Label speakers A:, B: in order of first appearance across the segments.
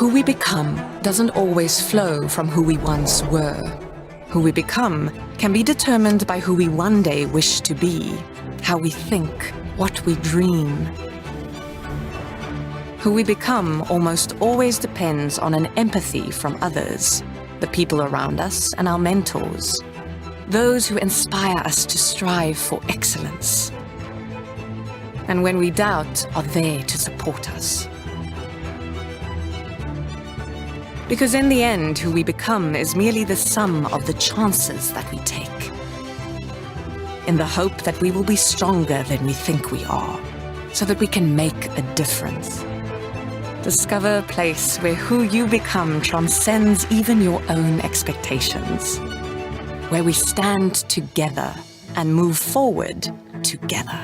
A: Who we become doesn't always flow from who we once were. Who we become can be determined by who we one day wish to be, how we think, what we dream. Who we become almost always depends on an empathy from others, the people around us and our mentors, those who inspire us to strive for excellence. And when we doubt, are there to support us. Because in the end, who we become is merely the sum of the chances that we take, in the hope that we will be stronger than we think we are, so that we can make a difference. Discover a place where who you become transcends even your own expectations, where we stand together and move forward together.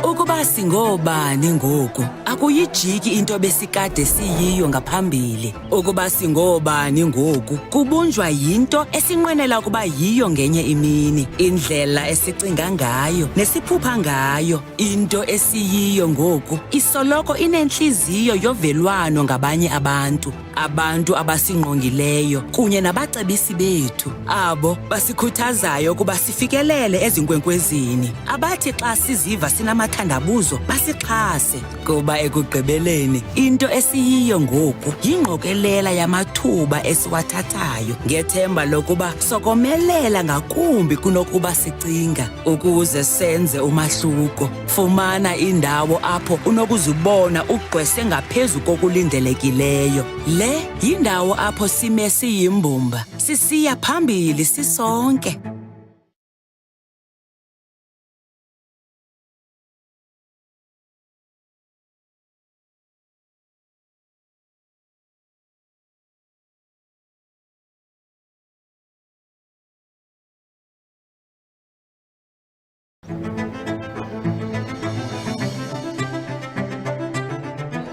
B: Ukuba singobani ngoku akuyijiki into besikade siyiyo ngaphambili. Ukuba singobani ngoku kubunjwa yinto esinqwenela ukuba yiyo ngenye imini, indlela esicinga ngayo nesiphupha ngayo. Into esiyiyo ngoku isoloko inentliziyo yovelwano ngabanye abantu, abantu abasingqongileyo kunye nabacebisi bethu, abo basikhuthazayo ukuba sifikelele ezinkwenkwezini, abathi xa siziva sinamathandabuzo basixhase, kuba ekugqibeleni into esiyiyo ngoku yingqokelela yamathuba esiwathathayo ngethemba lokuba sokomelela ngakumbi kunokuba sicinga, ukuze senze umahluko. Fumana indawo apho unokuzibona ugqwese ngaphezu kokulindelekileyo. Le yindawo apho sime siyimbumba, sisiya phambili sisonke.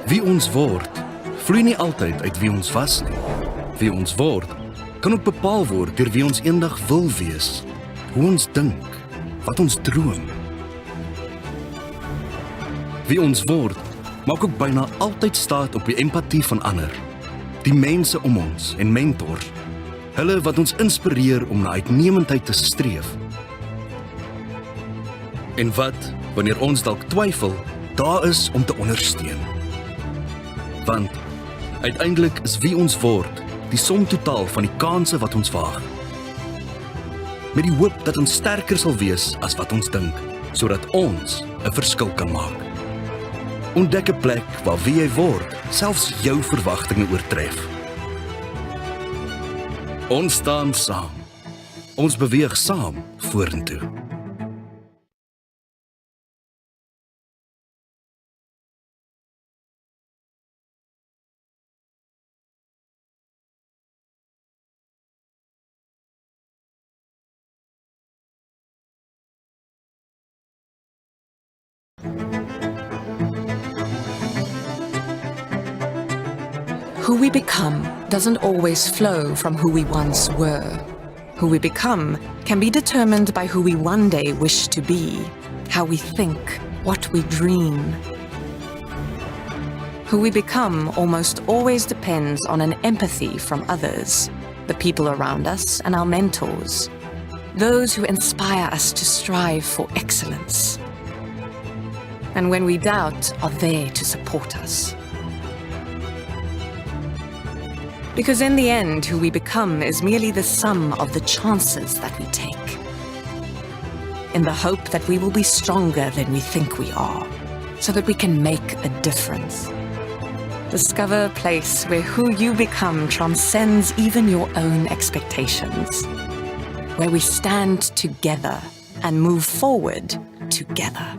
C: Wie ons word, vloei nie altyd uit wie ons was nie. Wie ons word, kan ook bepaal word deur wie ons eendag wil wees, hoe ons dink, wat ons droom. Wie ons word, maak ook byna altyd staat op die empatie van ander, die mense om ons en mentors, hulle wat ons inspireer om na uitnemendheid te streef. En wat, wanneer ons dalk twyfel, daar is om te ondersteun. Want uiteindelik is wie ons word die som totaal van die kanse wat ons waag. Met die hoop dat ons sterker sal wees as wat ons dink, sodat ons 'n verskil kan maak. Ontdek 'n plek waar wie jy word selfs jou verwagtinge oortref. Ons staan saam. Ons beweeg saam vorentoe.
A: Who we become doesn't always flow from who we once were. Who we become can be determined by who we one day wish to be, how we think, what we dream. Who we become almost always depends on an empathy from others, the people around us and our mentors, those who inspire us to strive for excellence. And when we doubt, are there to support us. Because in the end, who we become is merely the sum of the chances that we take, in the hope that we will be stronger than we think we are, so that we can make a difference. Discover a place where who you become transcends even your own expectations, where we stand together and move forward together.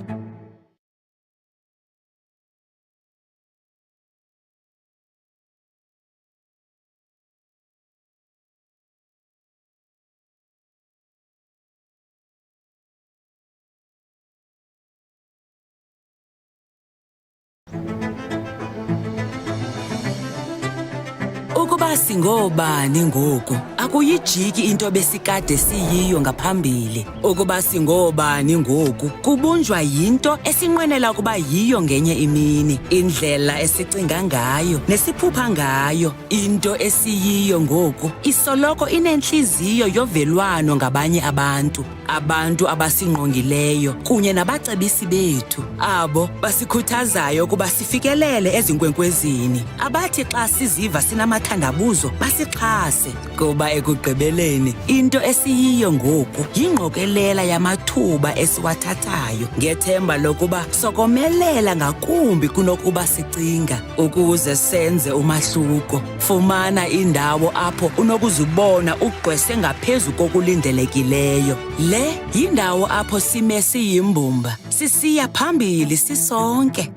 B: Ukuba singobani ngoku, akuyijiki into besikade siyiyo ngaphambili. Ukuba singobani ngoku, kubunjwa yinto esinqwenela ukuba yiyo ngenye imini. Indlela esicinga ngayo, nesiphupha ngayo. Into esiyiyo ngoku, isoloko inentliziyo yovelwano ngabanye abantu. Abantu abasingqongileyo, kunye nabacebisi bethu. Abo basikhuthazayo ukuba sifikelele ezinkwenkwezini. Abathi xa siziva sinamathandabuzo, basixhase. Kuba ekugqibeleni, into esiyiyo ngoku yingqokelela yamathuba esiwathathayo, ngethemba lokuba sokomelela ngakumbi kunokuba sicinga. Ukuze senze umahluko, fumana indawo apho unokuzibona ugqwese ngaphezu kokulindelekileyo. Le yindawo apho sime siyimbumba, sisiya phambili sisonke.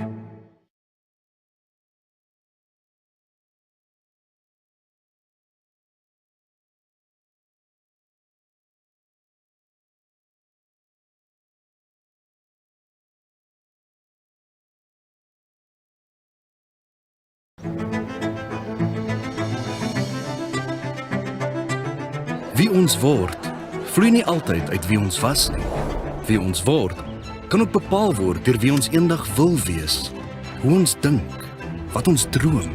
C: Wie ons word, vloei nie altyd uit wie ons was nie. Wie ons word, kan ook bepaal word deur wie ons eendag wil wees, hoe ons dink, wat ons droom.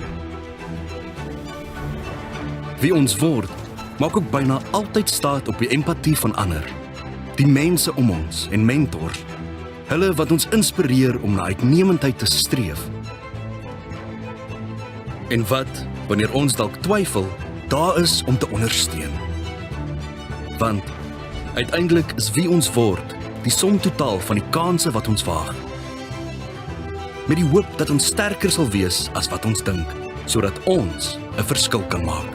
C: Wie ons word, maak ook byna altyd staat op die empatie van ander, die mense om ons en mentors, hulle wat ons inspireer om na uitnemendheid te streef. En wat, wanneer ons dalk twyfel, daar is om te ondersteun. Want uiteindelik is wie ons word die som totaal van die kanse wat ons waag. Met die hoop dat ons sterker sal wees as wat ons dink, sodat ons 'n verskil kan maak.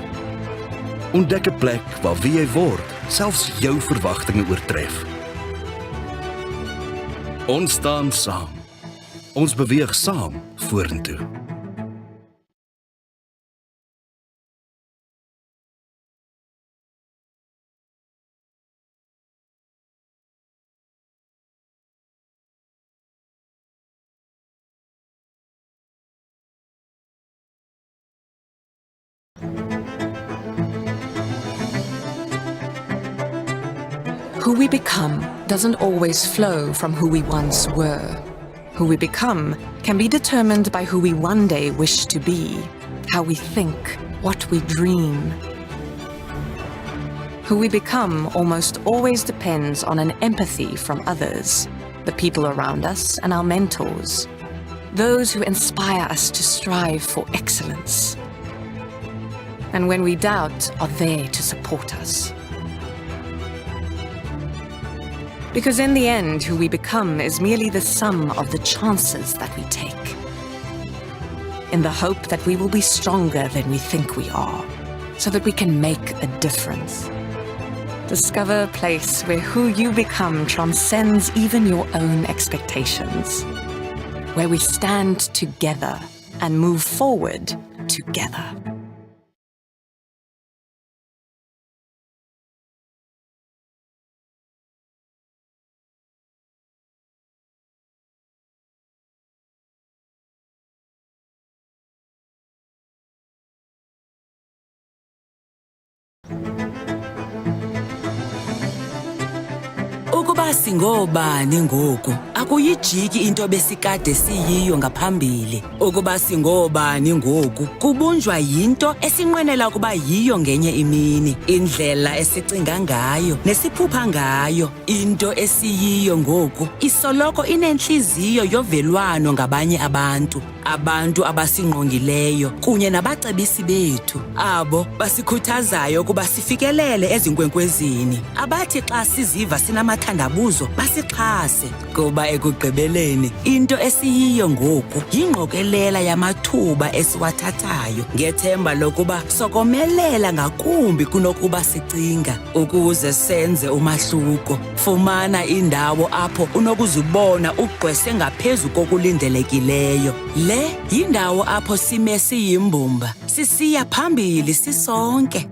C: Ontdek 'n plek waar wie jy word, selfs jou verwagtinge oortref. Ons staan saam. Ons beweeg saam vorentoe.
A: Who we become doesn't always flow from who we once were. Who we become can be determined by who we one day wish to be, how we think, what we dream. Who we become almost always depends on an empathy from others, the people around us and our mentors, those who inspire us to strive for excellence. And when we doubt, are there to support us. Because in the end, who we become is merely the sum of the chances that we take, in the hope that we will be stronger than we think we are, so that we can make a difference. Discover a place where who you become transcends even your own expectations, where we stand together and move forward together.
B: Ukuba singobani ngoku, akuyijiki into besikade siyiyo ngaphambili. Ukuba singobani ngoku, kubunjwa yinto esinqwenela ukuba yiyo ngenye imini. Indlela esicinga ngayo, nesiphupha ngayo. Into esiyiyo ngoku, isoloko inentliziyo yovelwano ngabanye abantu. Abantu abasingqongileyo, kunye nabacebisi bethu. Abo basikhuthazayo ukuba sifikelele ezinkwenkwezini. Abathi xa siziva sinamathandabuzo, basixhase. Kuba ekugqibeleni, into esiyiyo ngoku yingqokelela yamathuba esiwathathayo, ngethemba lokuba sokomelela ngakumbi kunokuba sicinga. Ukuze senze umahluko, fumana indawo apho unokuzibona ugqwese ngaphezu kokulindelekileyo. Le yindawo apho sime siyimbumba, sisiya phambili sisonke.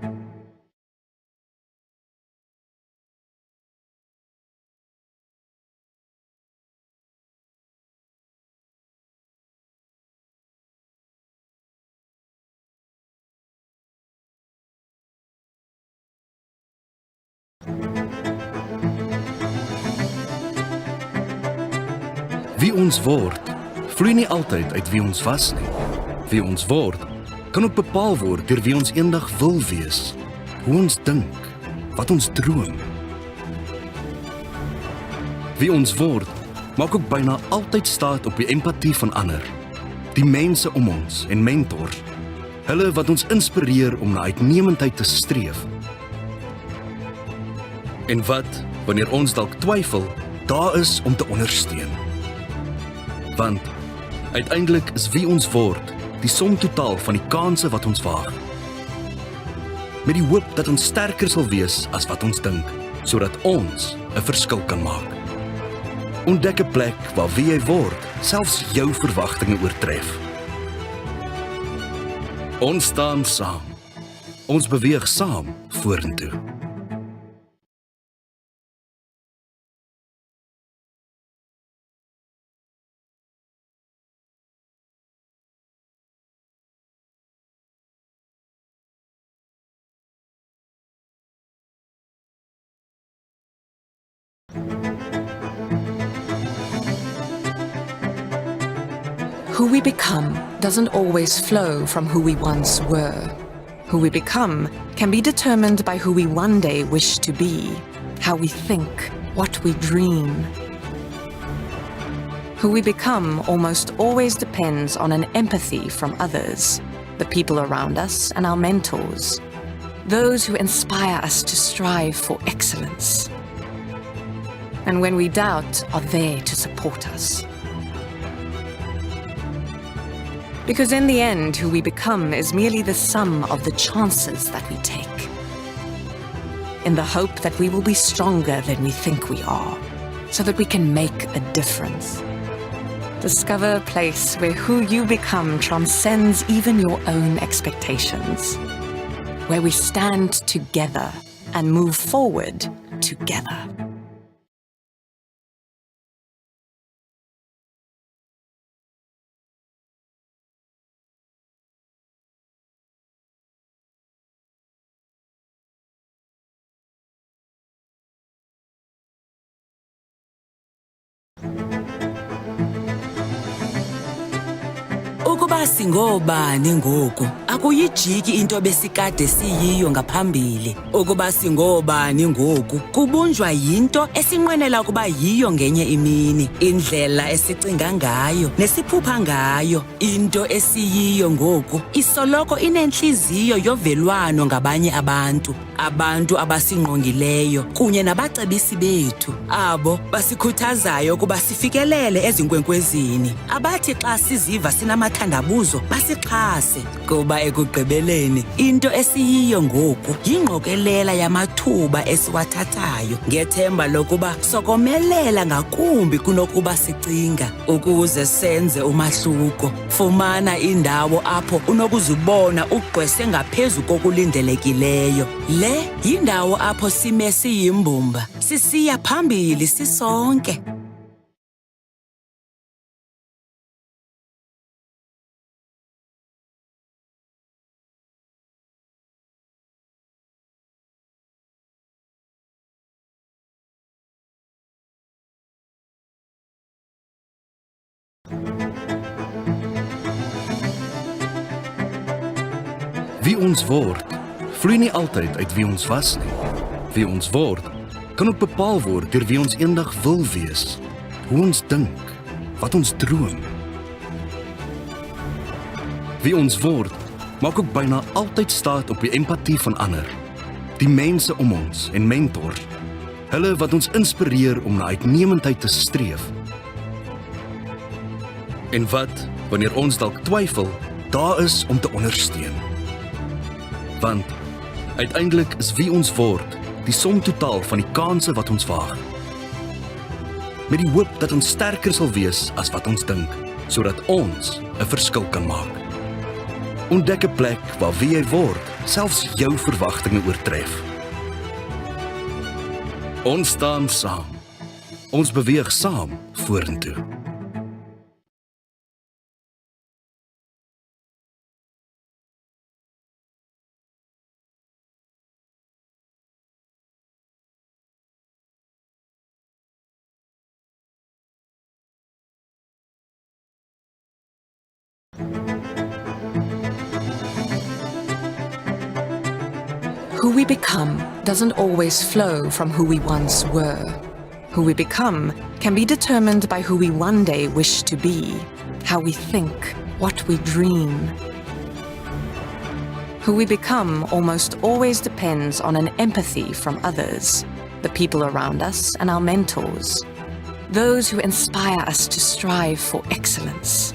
C: Wie ons word, vloei nie altyd uit wie ons was nie. Wie ons word, kan ook bepaal word deur wie ons eendag wil wees, hoe ons dink, wat ons droom. Wie ons word, maak ook byna altyd staat op die empatie van ander, die mense om ons en mentors, hulle wat ons inspireer om na uitnemendheid te streef. En wat, wanneer ons dalk twyfel, daar is om te ondersteun. Want uiteindelik is wie ons word die som totaal van die kanse wat ons waag. Met die hoop dat ons sterker sal wees as wat ons dink, sodat ons 'n verskil kan maak. Ontdek 'n plek waar wie jy word, selfs jou verwagtinge oortref. Ons staan saam. Ons beweeg saam vorentoe.
A: Who we become doesn't always flow from who we once were. Who we become can be determined by who we one day wish to be, how we think, what we dream. Who we become almost always depends on an empathy from others, the people around us and our mentors, those who inspire us to strive for excellence. And when we doubt, are there to support us. Because in the end, who we become is merely the sum of the chances that we take, in the hope that we will be stronger than we think we are, so that we can make a difference. Discover a place where who you become transcends even your own expectations, where we stand together and move forward together.
B: Ukuba singobani ngoku akuyijiki into besikade siyiyo ngaphambili. Ukuba singobani ngoku kubunjwa yinto esinqwenela ukuba yiyo ngenye imini, indlela esicinga ngayo nesiphupha ngayo. Into esiyiyo ngoku isoloko inentliziyo yovelwano ngabanye abantu, abantu abasingqongileyo kunye nabacebisi bethu, abo basikhuthazayo ukuba sifikelele ezinkwenkwezini, abathi xa siziva sinamathandabuzo basixhase, kuba ekugqibeleni into esiyiyo ngoku yingqokelela yamathuba esiwathathayo ngethemba lokuba sokomelela ngakumbi kunokuba sicinga. Ukuze senze umahluko, fumana indawo apho unokuzibona ugqwese ngaphezu kokulindelekileyo. Le yindawo apho sime siyimbumba, sisiya phambili sisonke.
C: Wie ons word, vloei nie altyd uit wie ons was nie. Wie ons word, kan ook bepaal word deur wie ons eendag wil wees, hoe ons dink, wat ons droom. Wie ons word, maak ook byna altyd staat op die empatie van ander, die mense om ons en mentors, hulle wat ons inspireer om na uitnemendheid te streef. En wat, wanneer ons dalk twyfel, daar is om te ondersteun. Want uiteindelik is wie ons word die som totaal van die kanse wat ons waag. Met die hoop dat ons sterker sal wees as wat ons dink, sodat ons 'n verskil kan maak. Ontdek 'n plek waar wie jy word, selfs jou verwagtinge oortref. Ons staan saam. Ons beweeg saam vorentoe.
A: Who we become doesn't always flow from who we once were. Who we become can be determined by who we one day wish to be, how we think, what we dream. Who we become almost always depends on an empathy from others, the people around us and our mentors, those who inspire us to strive for excellence.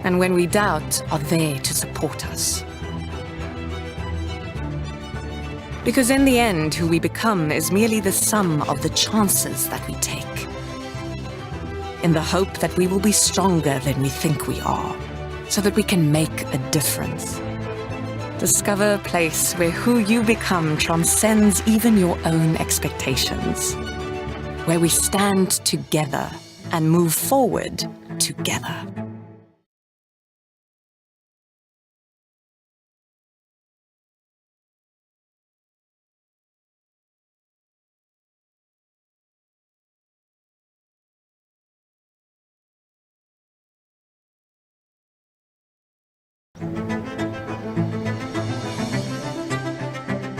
A: And when we doubt, are there to support us. Because in the end, who we become is merely the sum of the chances that we take, in the hope that we will be stronger than we think we are, so that we can make a difference. Discover a place where who you become transcends even your own expectations, where we stand together and move forward together.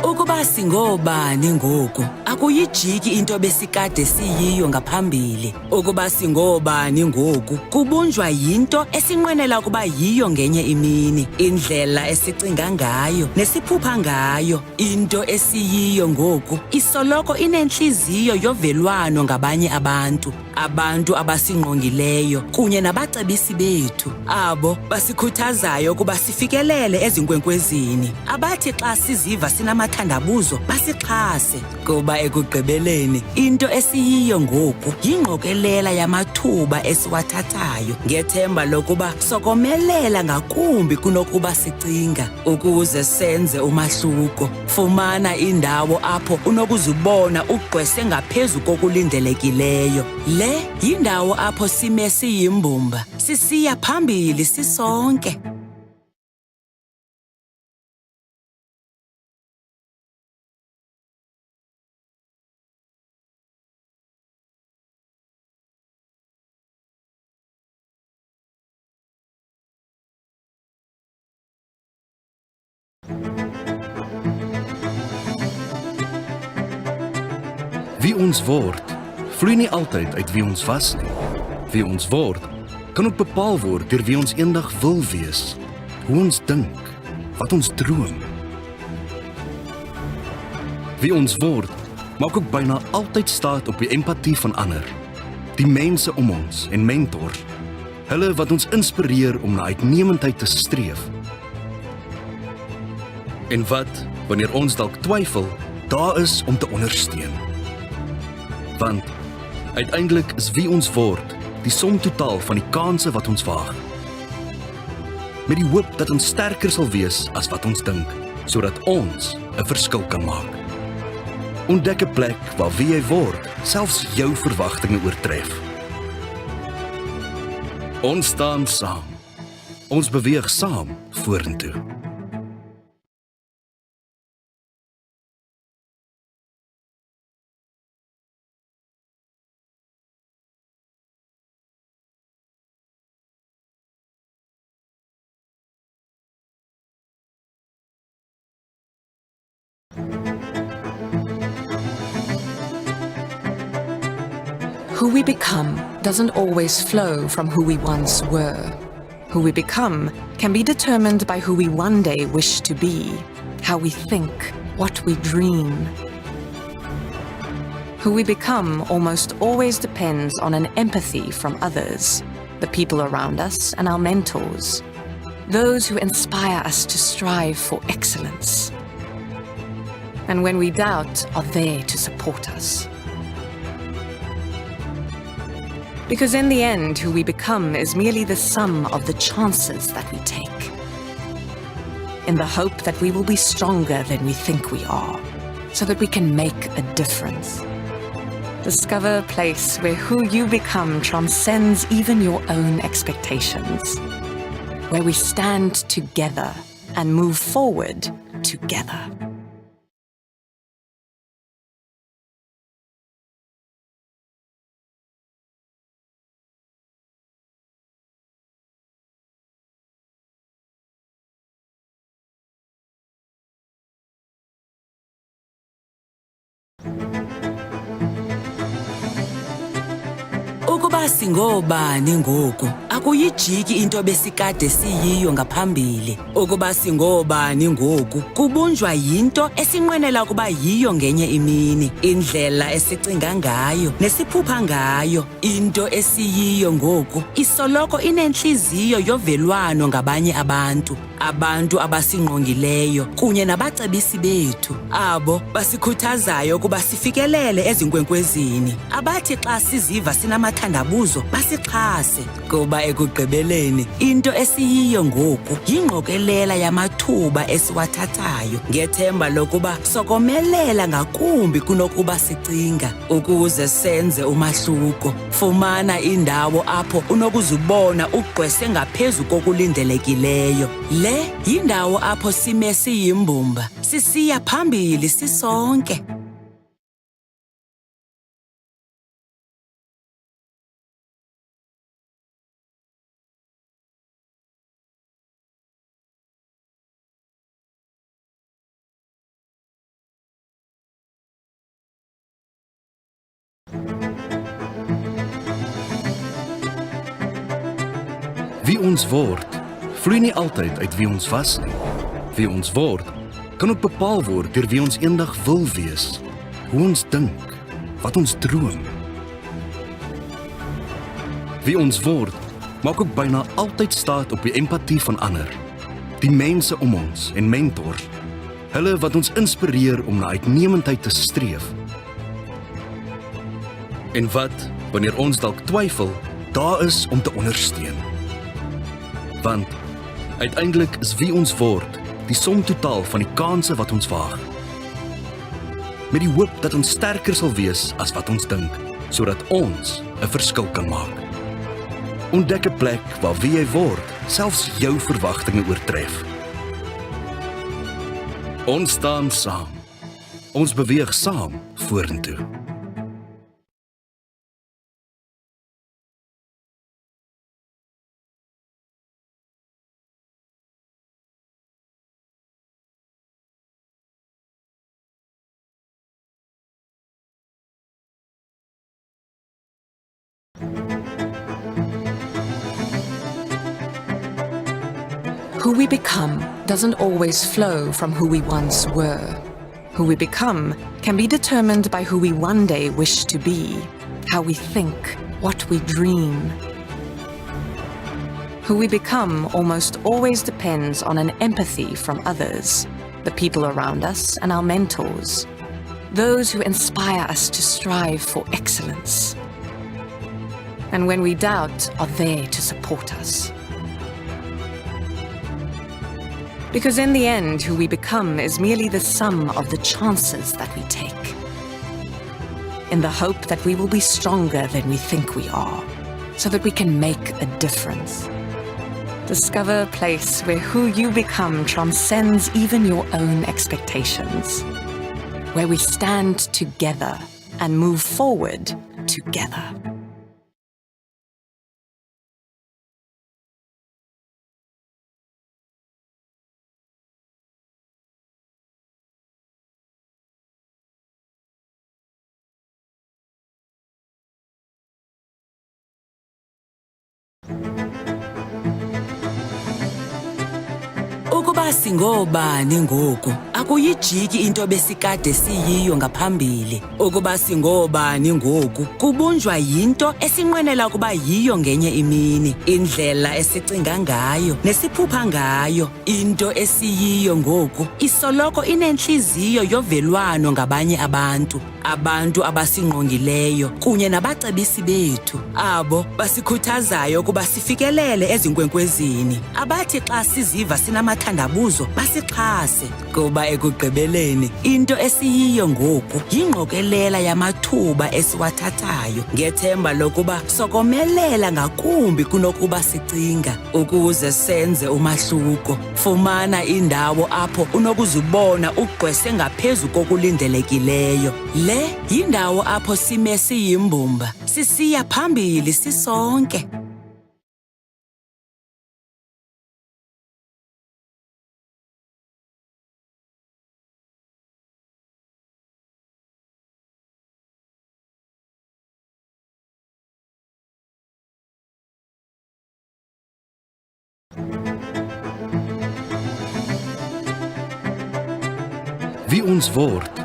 B: Ukuba singobani ngoku akuyijiki into besikade siyiyo ngaphambili. Ukuba singobani ngoku kubunjwa yinto esinqwenela ukuba yiyo ngenye imini, indlela esicinga ngayo nesiphupha ngayo. Into esiyiyo ngoku isoloko inentliziyo yovelwano ngabanye abantu, abantu abasingqongileyo kunye nabacebisi bethu, abo basikhuthazayo ukuba sifikelele ezinkwenkwezini, abathi xa siziva sinamathandabuzo basixhase, kuba ekugqibeleni into esiyiyo ngoku yingqokelela yamathuba esiwathathayo ngethemba lokuba sokomelela ngakumbi kunokuba sicinga. Ukuze senze umahluko, fumana indawo apho unokuzibona ugqwese ngaphezu kokulindelekileyo. Le yindawo apho sime siyimbumba, sisiya phambili sisonke.
C: Wie ons word, vloei nie altyd uit wie ons was nie. Wie ons word, kan ook bepaal word deur wie ons eendag wil wees, hoe ons dink, wat ons droom. Wie ons word, maak ook byna altyd staat op die empatie van ander, die mense om ons en mentors, hulle wat ons inspireer om na uitnemendheid te streef. En wat, wanneer ons dalk twyfel, daar is om te ondersteun. Want uiteindelik is wie ons word die som totaal van die kanse wat ons waag. Met die hoop dat ons sterker sal wees as wat ons dink, sodat ons 'n verskil kan maak. Ontdek 'n plek waar wie jy word selfs jou verwagtinge oortref. Ons staan saam. Ons beweeg saam vorentoe.
A: Who we become doesn't always flow from who we once were. Who we become can be determined by who we one day wish to be, how we think, what we dream. Who we become almost always depends on an empathy from others, the people around us and our mentors, those who inspire us to strive for excellence. And when we doubt, are there to support us. Because in the end, who we become is merely the sum of the chances that we take, in the hope that we will be stronger than we think we are, so that we can make a difference. Discover a place where who you become transcends even your own expectations, where we stand together and move forward together.
B: Ukuba singobani ngoku akuyijiki into besikade siyiyo ngaphambili. Ukuba singobani ngoku kubunjwa yinto esinqwenela ukuba yiyo ngenye imini. Indlela esicinga ngayo nesiphupha ngayo. Into esiyiyo ngoku isoloko inentliziyo yovelwano ngabanye abantu. Abantu abasingqongileyo kunye nabacebisi bethu. Abo basikhuthazayo ukuba sifikelele ezinkwenkwezini. Abathi xa siziva sinamathandabuzo basixhase. Kuba ekugqibeleni into esiyiyo ngoku yingqokelela yamathuba esiwathathayo ngethemba lokuba sokomelela ngakumbi kunokuba sicinga. Ukuze senze umahluko, fumana indawo apho unokuzibona ugqwese ngaphezu kokulindelekileyo. Le yindawo apho sime siyimbumba, sisiya phambili sisonke.
C: Wie ons word, vloei nie altyd uit wie ons was nie. Wie ons word, kan ook bepaal word deur wie ons eendag wil wees, hoe ons dink, wat ons droom. Wie ons word, maak ook byna altyd staat op die empatie van ander, die mense om ons en mentors, hulle wat ons inspireer om na uitnemendheid te streef. En wat, wanneer ons dalk twyfel, daar is om te ondersteun. Want uiteindelik is wie ons word die som totaal van die kanse wat ons waag. Met die hoop dat ons sterker sal wees as wat ons dink, sodat ons 'n verskil kan maak. Ontdek 'n plek waar wie jy word selfs jou verwagtinge oortref. Ons staan saam. Ons beweeg saam vorentoe.
A: Who we become doesn't always flow from who we once were. Who we become can be determined by who we one day wish to be, how we think, what we dream. Who we become almost always depends on an empathy from others, the people around us and our mentors, those who inspire us to strive for excellence. And when we doubt, are there to support us. Because in the end, who we become is merely the sum of the chances that we take, in the hope that we will be stronger than we think we are, so that we can make a difference. Discover a place where who you become transcends even your own expectations, where we stand together and move forward together.
B: Ukuba singobani ngoku akuyijiki into besikade siyiyo ngaphambili. Ukuba singobani ngoku kubunjwa yinto esinqwenela ukuba yiyo ngenye imini. Indlela esicinga ngayo nesiphupha ngayo. Into esiyiyo ngoku isoloko inentliziyo yovelwano ngabanye abantu. Abantu abasingqongileyo kunye nabacebisi bethu. Abo basikhuthazayo ukuba sifikelele ezinkwenkwezini. Abathi xa siziva sinamathandabuzo basixhase. Kuba ekugqibeleni into esiyiyo ngoku yingqokelela yamathuba esiwathathayo ngethemba lokuba sokomelela ngakumbi kunokuba sicinga. Ukuze senze umahluko, fumana indawo apho unokuzibona ugqwese ngaphezu kokulindelekileyo. Le yindawo apho sime siyimbumba, sisiya phambili sisonke.
C: Wie ons word,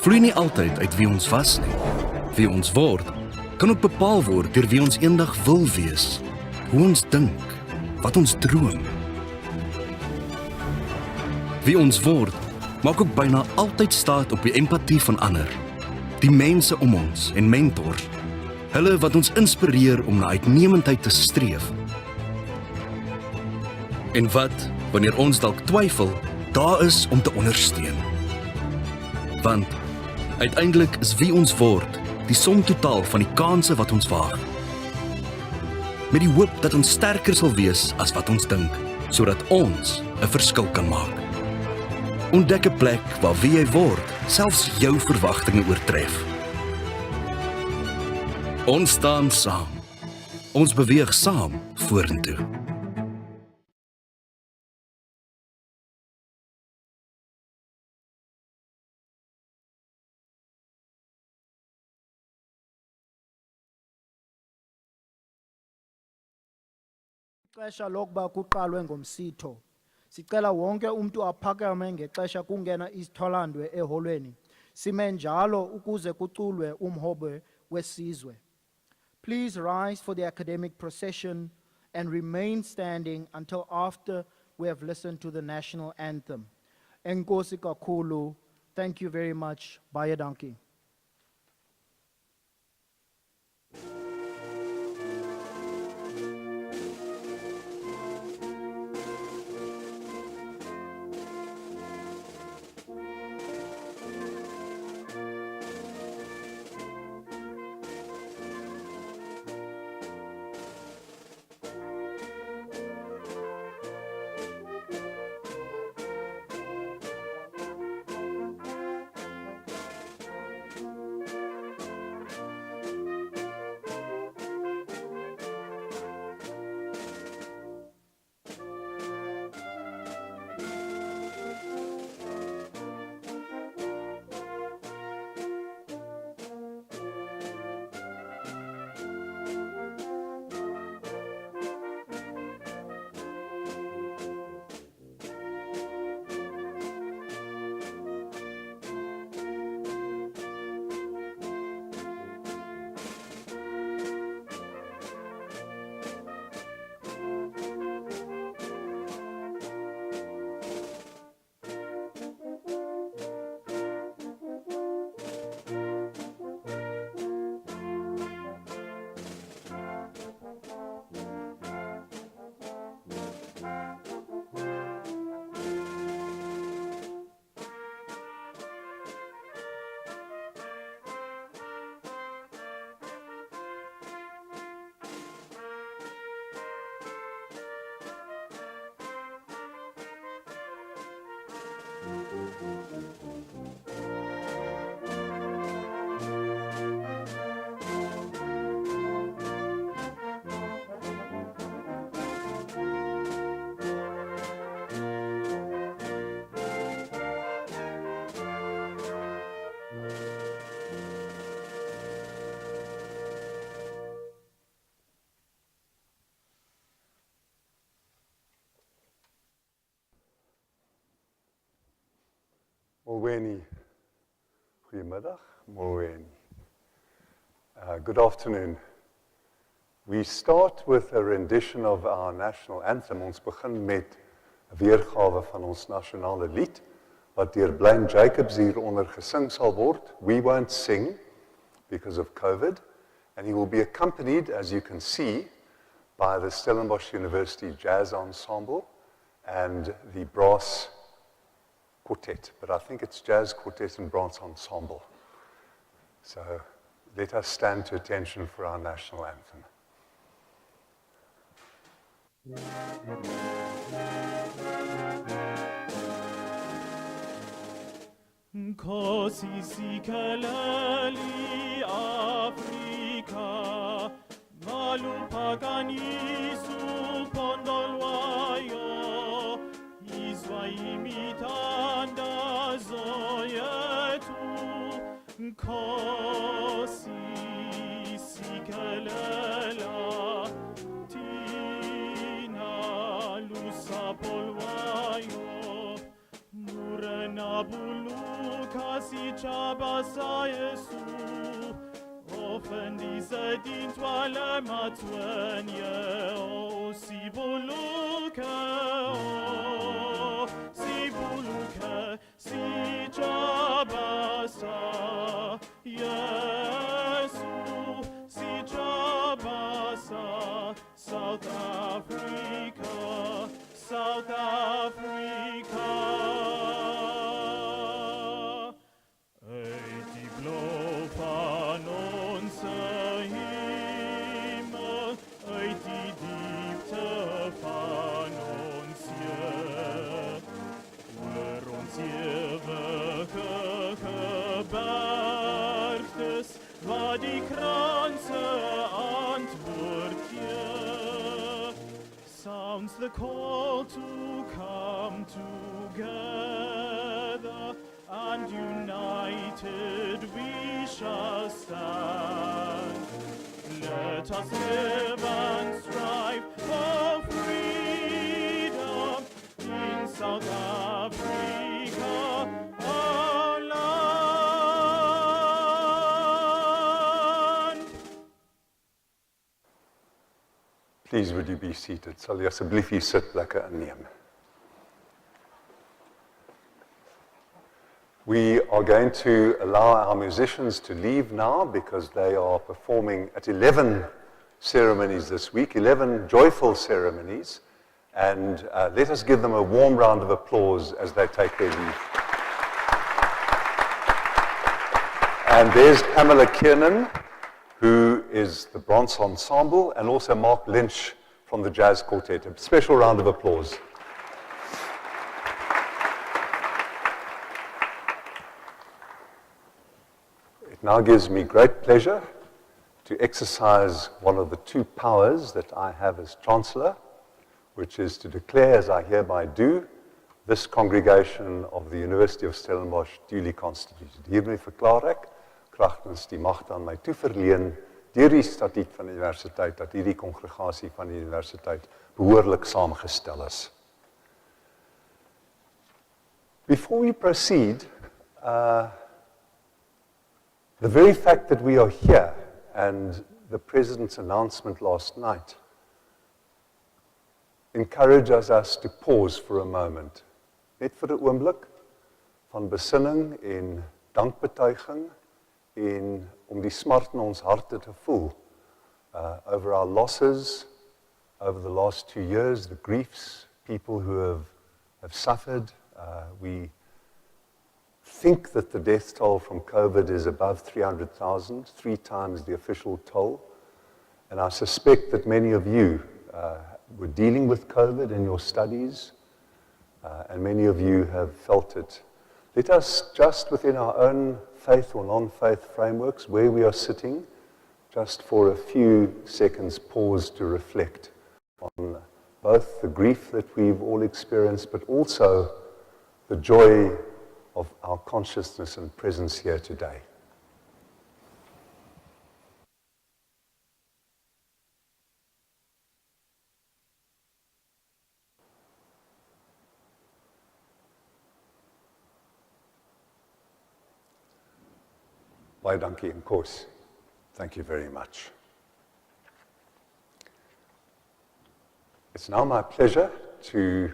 C: vloei nie altyd uit wie ons was nie. Wie ons word, kan ook bepaal word deur wie ons eendag wil wees, hoe ons dink, wat ons droom. Wie ons word, maak ook byna altyd staat op die empatie van ander, die mense om ons en mentors, hulle wat ons inspireer om na uitnemendheid te streef. En wat, wanneer ons dalk twyfel, daar is om te ondersteun. Want uiteindelik is wie ons word die som totaal van die kanse wat ons waag. Met die hoop dat ons sterker sal wees as wat ons dink, sodat ons 'n verskil kan maak. Ontdek 'n plek waar wie jy word, selfs jou verwagtinge oortref. Ons staan saam. Ons beweeg saam vorentoe.
D: Ixesha lokuba kuqalwe ngomsitho. Sicela wonke umuntu aphakame ngexesha kungena isitholandwe eholweni. Sime njalo ukuze kuculwe umhobe wesizwe. Please rise for the academic procession and remain standing until after we have listened to the national anthem. Enkosi kakhulu. Thank you very much. Baie dankie.
E: Molweni. Goedemiddag. Molweni. Good afternoon. We start with a rendition of our national anthem. Ons begin met 'n weergawe van ons nasionale lied wat deur Blaine Jacobs hieronder gesing sal word. We won't sing because of COVID, and he will be accompanied, as you can see, by the Stellenbosch University Jazz Ensemble and the brass quartet, but I think it's jazz quartet and brass ensemble. So let us stand to attention for our national anthem.
F: Nkosi sikeleli Afrika, ngaluphakanisu phondolwayo, izwa imithandazo yethu. Nkosi sikelela, thina lusapho lwayo, mure nabulu kasi chabasa Yesu Ofendi se din toale matwenye O si buluke Si buluke Si chabasa Yesu Si chabasa South Africa South Africa die blauw van onze hemel, uit die diepte van ons Heer. Oor ons ewige gebergtes, waar die kranse antwoord gee. Sounds the call to come together, and united we shall stand. Let us live and strive for freedom in South Africa, our land.
E: Please would you be seated. Sal jy asseblief hier sitplekke inneem. We are going to allow our musicians to leave now because they are performing at 11 ceremonies this week, 11 joyful ceremonies, and let us give them a warm round of applause as they take their leave. And there's Pamela Kiernan, who is the Bronze Ensemble, and also Mark Lynch from the Jazz Quartet. A special round of applause. It now gives me great pleasure to exercise one of the two powers that I have as Chancellor, which is to declare, as I hereby do, this congregation of the University of Stellenbosch duly constituted. Hiermee verklaar ek, kragtens die magte aan my toeverleen deur die statuut van die universiteit, dat hierdie kongregasie van die universiteit behoorlik saamgestel is. Before we proceed, the very fact that we are here and the President's announcement last night encourages us to pause for a moment. Net vir 'n oomblik van besinning en dankbetuiging en om die smart in ons harte te voel over our losses over the last 2 years, the griefs, people who have suffered. We think that the death toll from COVID is above 300,000, 3 times the official toll. And I suspect that many of you were dealing with COVID in your studies, and many of you have felt it. Let us just within our own faith or non-faith frameworks, where we are sitting, just for a few seconds pause to reflect on both the grief that we've all experienced, but also the joy of our consciousness and presence here today. Baie dankie en kos. Thank you very much. It's now my pleasure to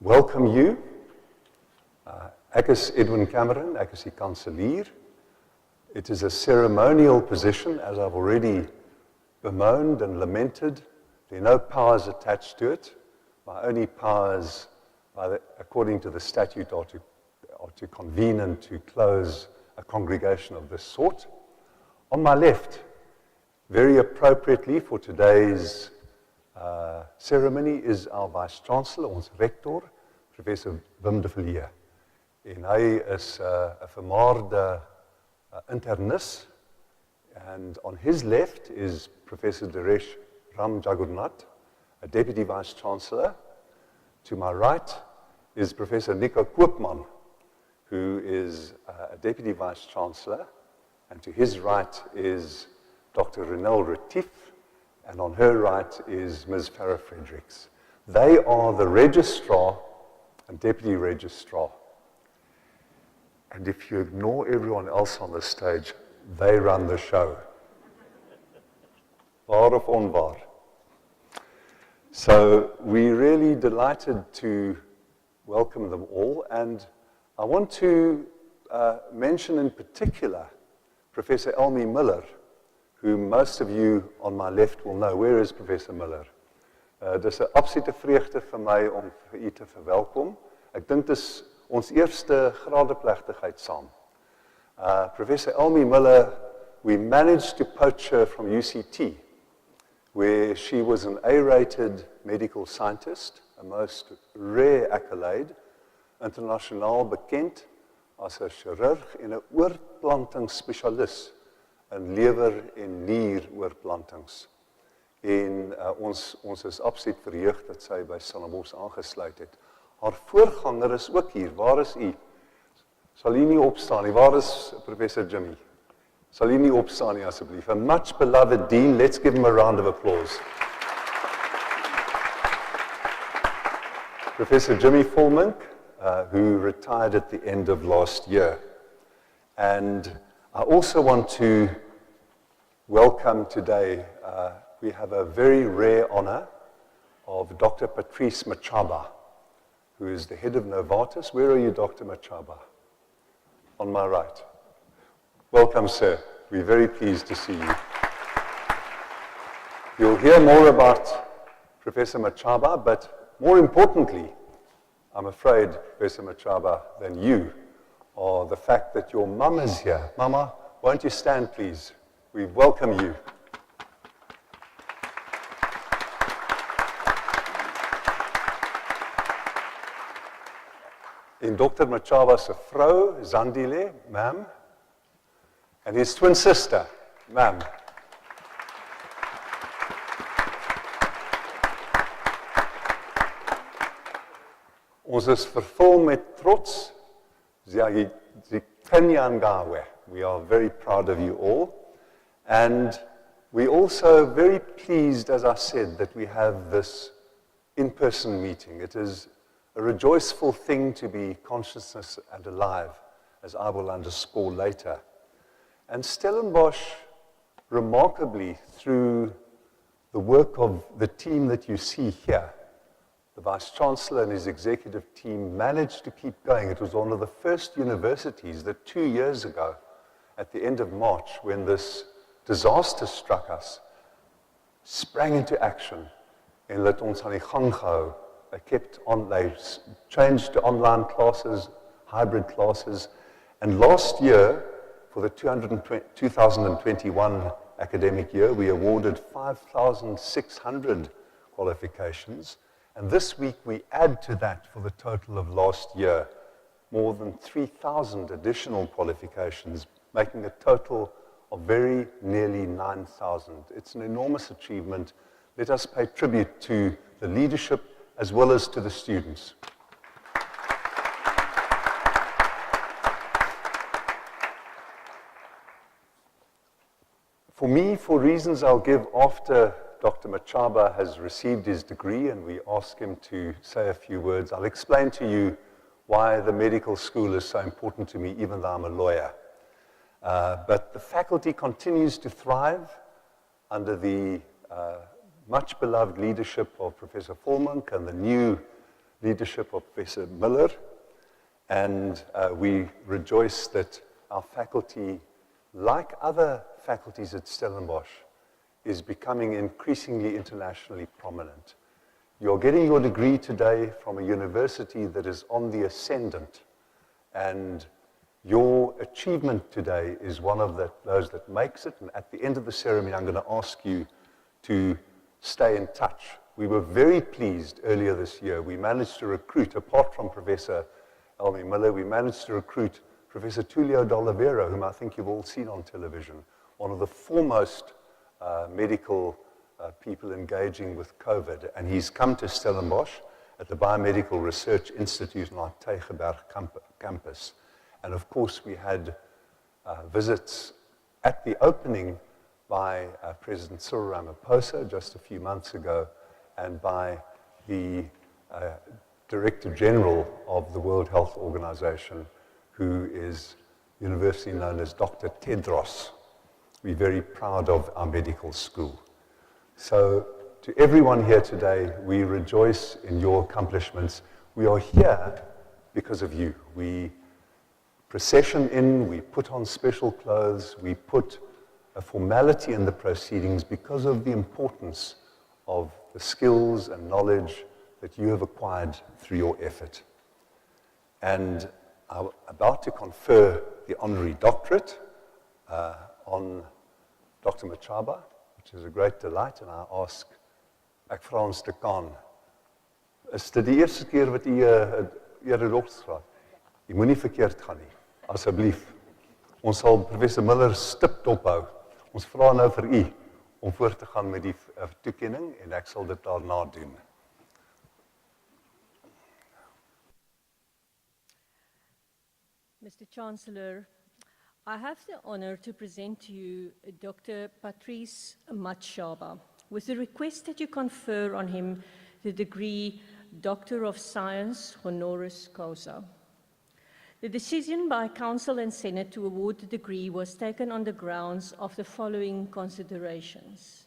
E: welcome you. Ek is Edwin Cameron, ek is die kanselier. It is a ceremonial position, as I've already bemoaned and lamented. There are no powers attached to it. My only powers, according to the statute, are to convene and to close a congregation of this sort. On my left, very appropriately for today's ceremony, is our Vice-Chancellor, ons Rector, Professor Wim de Villiers. En hy is 'n vermaarde internis, and on his left is Professor Dinesh Ramjagonath, a Deputy Vice-Chancellor. To my right is Professor Nico Koopman, who is a Deputy Vice-Chancellor, and to his right is Dr. Renelle Retief, and on her right is Ms. Farah Fredericks. They are the Registrar and Deputy Registrar. And if you ignore everyone else on the stage, they run the show. Waar of onwaar. So we're really delighted to welcome them all, and I want to mention in particular Professor Elmi Miller, who most of you on my left will know. Where is Professor Miller? Dis 'n absolute vreugde vir my om vir u te verwelkom. Ek dink dis ons eerste gradeplegtigheid saam. Professor Elmi Miller, we managed to poach her from UCT, where she was an A-rated medical scientist, a most rare accolade, internasionaal bekend as 'n chirurg en 'n oorplantingsspesialis in lewer- en nieroorplantings. En ons is absoluut verheug dat sy by Stellenbosch aangesluit het. Haar voorganger is ook hier. Waar is u? Sal u nie opstaan nie? Waar is Professor Jimmy? Sal u nie opstaan nie asseblief? A much beloved dean. Let's give him a round of applause. Professor Jimmy Fulmink, who retired at the end of last year. And I also want to welcome today, we have a very rare honor of Dr. Patrice Machaba, who is the head of Novartis. Where are you, Dr. Machaba? On my right. Welcome, sir. We're very pleased to see you. You'll hear more about Professor Machaba, but more importantly, I'm afraid, Professor Machaba, than you, are the fact that your mum is here. Mama, won't you stand, please? We welcome you. En Dr. Machaba se vrou, Zandile, ma'am, and his twin sister, ma'am. Ons is vervul met trots. Zikanyangawe. We are very proud of you all. And we're also very pleased, as I said, that we have this in-person meeting. It is a rejoiceful thing to be consciousness and alive, as I will underscore later. And Stellenbosch, remarkably, through the work of the team that you see here, the Vice-Chancellor and his executive team managed to keep going. It was one of the first universities that 2 years ago, at the end of March, when this disaster struck us, sprang into action and let ons aan die gang gehou. They changed to online classes, hybrid classes, and last year, for the 2021 academic year, we awarded 5,600 qualifications, and this week we add to that for the total of last year, more than 3,000 additional qualifications, making a total of very nearly 9,000. It's an enormous achievement. Let us pay tribute to the leadership as well as to the students. For me, for reasons I'll give after Dr. Machaba has received his degree and we ask him to say a few words, I'll explain to you why the medical school is so important to me, even though I'm a lawyer. But the faculty continues to thrive under the much beloved leadership of Professor Fulmink and the new leadership of Professor Miller. And we rejoice that our faculty, like other faculties at Stellenbosch, is becoming increasingly internationally prominent. You're getting your degree today from a university that is on the ascendant, and your achievement today is one of those that makes it. And at the end of the ceremony, I'm going to ask you to stay in touch. We were very pleased earlier this year. We managed to recruit, apart from Professor Elmi Miller, we managed to recruit Professor Tullio D'Oliveira, whom I think you've all seen on television, one of the foremost medical people engaging with COVID. And he's come to Stellenbosch at the Biomedical Research Institute on our Tygerberg campus. And of course, we had visits at the opening by President Cyril Ramaphosa just a few months ago, and by the Director General of the World Health Organization, who is universally known as Dr. Tedros. We're very proud of our medical school. So to everyone here today, we rejoice in your accomplishments. We are here because of you. We procession in, we put on special clothes, we put a formality in the proceedings because of the importance of the skills and knowledge that you have acquired through your effort. And I'm about to confer the honorary doctorate on Dr. Machaba, which is a great delight, and I ask ek vra ons dekaan, is dit die eerste keer wat u eerder doktersgraad? U moenie verkeerd gaan nie, asseblief. Ons sal professor Miller stipt ophou. Ons vra nou vir u om voort te gaan met die toekenning en ek sal dit daarna doen.
G: Mr. Chancellor, I have the honor to present to you Dr. Patrice Matshaba with the request that you confer on him the degree Doctor of Science Honoris Causa. The decision by Council and Senate to award the degree was taken on the grounds of the following considerations.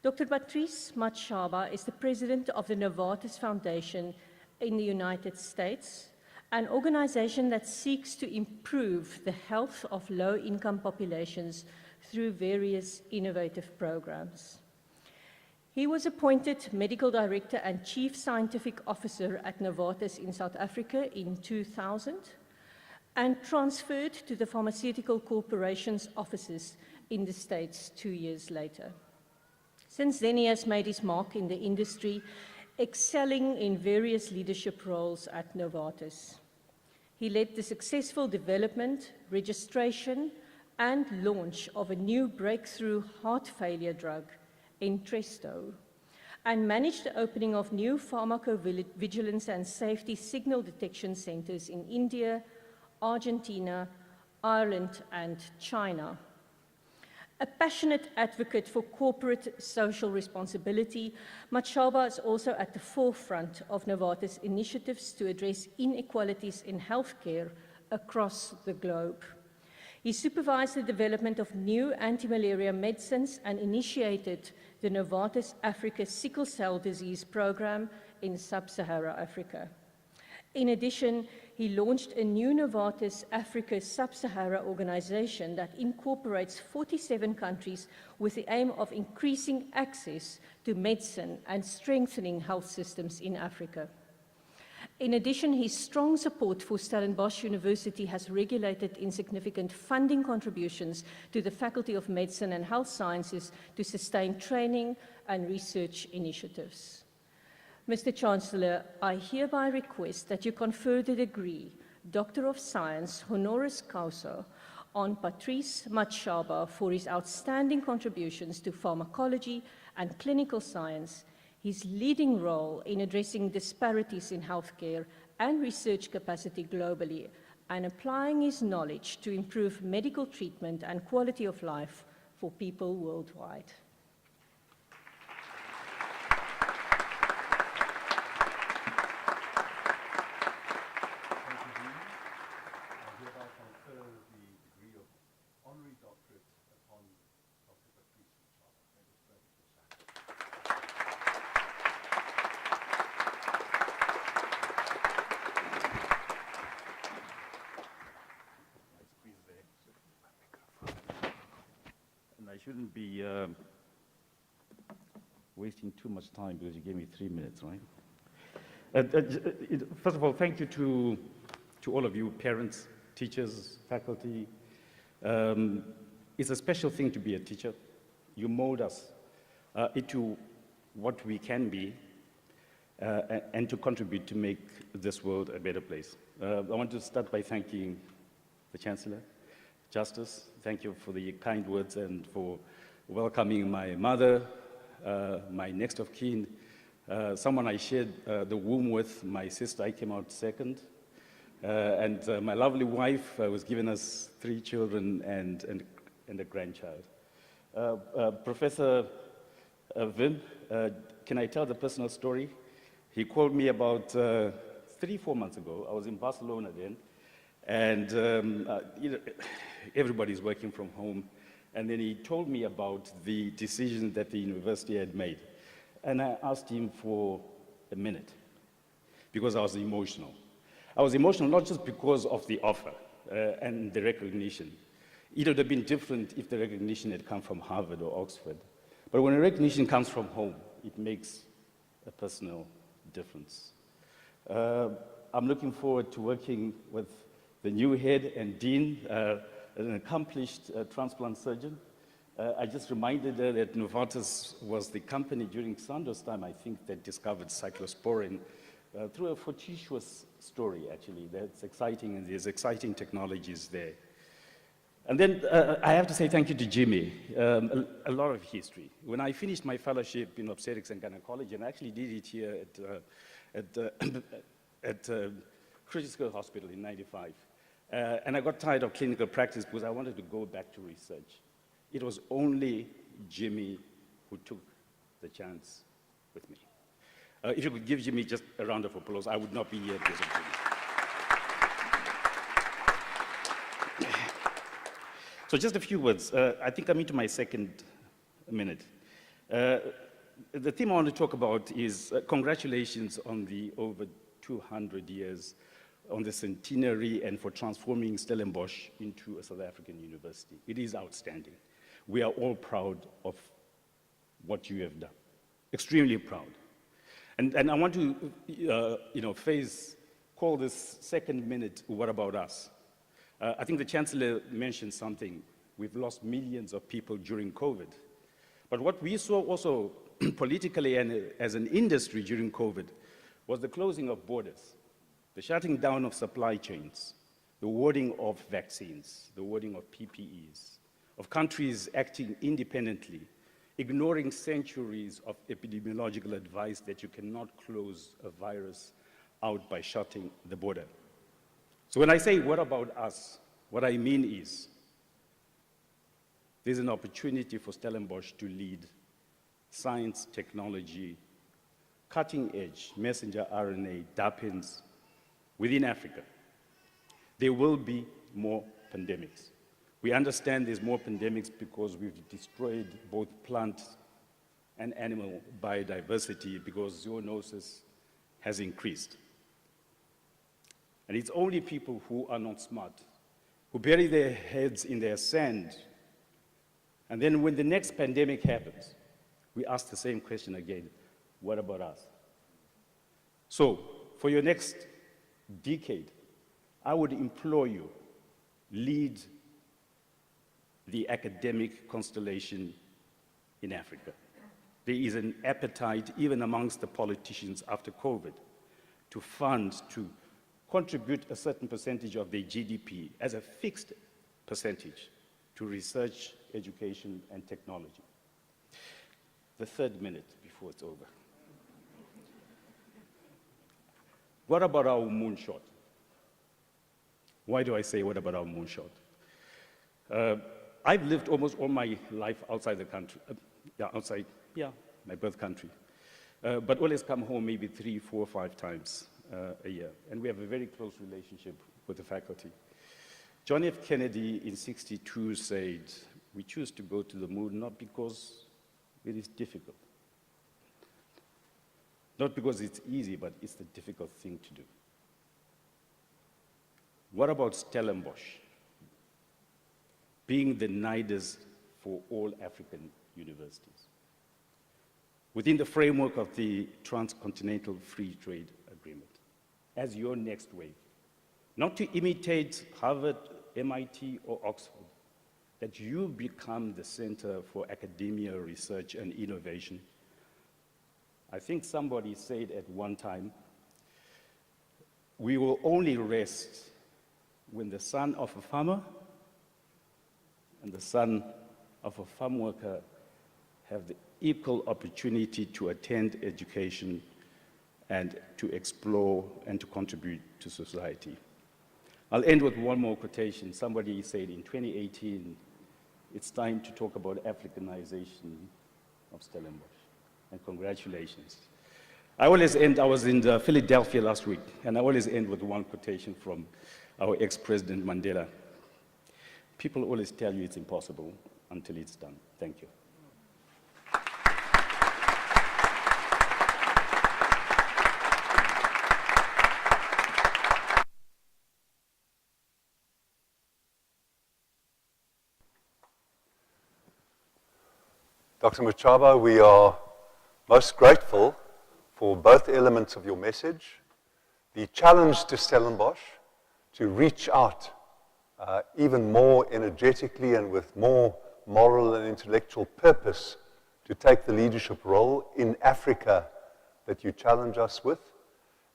G: Dr. Patrice Matshaba is the president of the Novartis Foundation in the United States, an organization that seeks to improve the health of low-income populations through various innovative programs. He was appointed Medical Director and Chief Scientific Officer at Novartis in South Africa in 2000 and transferred to the Pharmaceutical Corporation's offices in the States 2 years later. Since then, he has made his mark in the industry, excelling in various leadership roles at Novartis. He led the successful development, registration, and launch of a new breakthrough heart failure drug, Entresto, and managed the opening of new pharmacovigilance and safety signal detection centers in India, Argentina, Ireland, and China. A passionate advocate for corporate social responsibility, Matshaba is also at the forefront of Novartis initiatives to address inequalities in healthcare across the globe. He supervised the development of new anti-malaria medicines and initiated the Novartis Africa Sickle Cell Disease Program in Sub-Saharan Africa. In addition, he launched a new Novartis Africa Sub-Saharan organization that incorporates 47 countries with the aim of increasing access to medicine and strengthening health systems in Africa. In addition, his strong support for Stellenbosch University has regulated insignificant funding contributions to the Faculty of Medicine and Health Sciences to sustain training and research initiatives. Mr. Chancellor, I hereby request that you confer the degree Doctor of Science Honoris Causa on Patrice Matshaba for his outstanding contributions to pharmacology and clinical science, his leading role in addressing disparities in healthcare and research capacity globally, and applying his knowledge to improve medical treatment and quality of life for people worldwide.
H: I shouldn't be wasting too much time because you gave me 3 minutes, right? First of all, thank you to all of you, parents, teachers, faculty. It's a special thing to be a teacher. You mold us into what we can be and to contribute to make this world a better place. I want to start by thanking the Chancellor, Justice. Thank you for the kind words and for welcoming my mother, my next of kin, someone I shared the womb with, my sister. I came out second. And my lovely wife was giving us 3 children and a grandchild. Professor Wim, can I tell the personal story? He called me about 3-4 months ago. I was in Barcelona then. And everybody's working from home. And then he told me about the decision that the university had made. And I asked him for a minute because I was emotional. I was emotional not just because of the offer and the recognition. It would have been different if the recognition had come from Harvard or Oxford. But when a recognition comes from home, it makes a personal difference. I'm looking forward to working with the new head and dean, an accomplished transplant surgeon. I just reminded her that Novartis was the company during Sandoz time, I think, that discovered cyclosporin through a fortuitous story, actually. That's exciting, and there's exciting technologies there. And then I have to say thank you to Jimmy. A lot of history. When I finished my fellowship in obstetrics and gynecology, and I actually did it here at Recessional Hospital in '95, and I got tired of clinical practice because I wanted to go back to research. It was only Jimmy who took the chance with me. If you could give Jimmy just a round of applause, I would not be here because of Jimmy. So just a few words. I think I'm into my second minute. The theme I want to talk about is congratulations on the over 200 years on the centenary and for transforming Stellenbosch into a South African university. It is outstanding. We are all proud of what you have done, extremely proud. And I want to, call this second minute, what about us? I think the Chancellor mentioned something. We've lost millions of people during COVID. But what we saw also politically and as an industry during COVID was the closing of borders, the shutting down of supply chains, the warding of vaccines, the warding of PPEs, of countries acting independently, ignoring centuries of epidemiological advice that you cannot close a virus out by shutting the border. So when I say, what about us? What I mean is, there's an opportunity for Stellenbosch to lead science, technology, cutting-edge messenger RNA, DARPins, within Africa. There will be more pandemics. We understand there's more pandemics because we've destroyed both plant and animal biodiversity because zoonosis has increased. And it's only people who are not smart, who bury their heads in their sand, and then when the next pandemic happens, we ask the same question again, what about us? So, for your next decade, I would implore you, lead the academic constellation in Africa. There is an appetite, even amongst the politicians after COVID, to fund, to contribute a certain percentage of their GDP as a fixed percentage to research, education, and technology. The third minute before it's over. What about our moonshot? Why do I say what about our moonshot? I've lived almost all my life outside the country, my birth country, but always come home maybe 3, 4, 5 times a year, and we have a very close relationship with the faculty. John F. Kennedy in '62 said, we choose to go to the moon not because it is difficult, not because it's easy, but it's the difficult thing to do. What about Stellenbosch being the nidus for all African universities within the framework of the Transcontinental Free Trade Agreement as your next wave? Not to imitate Harvard, MIT, or Oxford, that you become the center for academia, research, and innovation. I think somebody said at one time, we will only rest when the son of a farmer and the son of a farm worker have the equal opportunity to attend education and to explore and to contribute to society. I'll end with one more quotation. Somebody said in 2018, it's time to talk about Africanization of Stellenbosch. And congratulations. I was in Philadelphia last week, and I always end with one quotation from our ex-President Mandela. People always tell you it's impossible until it's done. Thank you.
E: Dr. Machaba, we are most grateful for both elements of your message, the challenge to Stellenbosch to reach out even more energetically and with more moral and intellectual purpose to take the leadership role in Africa that you challenge us with,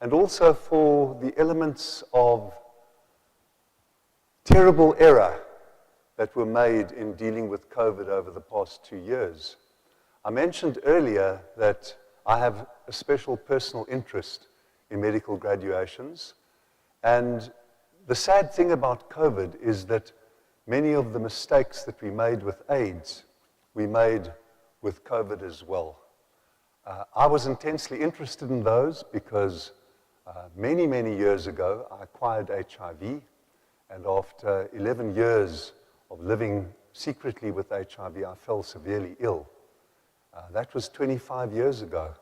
E: and also for the elements of terrible error that were made in dealing with COVID over the past 2 years. I mentioned earlier that I have a special personal interest in medical graduations, and the sad thing about COVID is that many of the mistakes that we made with AIDS, we made with COVID as well. I was intensely interested in those because many, many years ago, I acquired HIV, and after 11 years of living secretly with HIV, I fell severely ill. That was 25 years ago.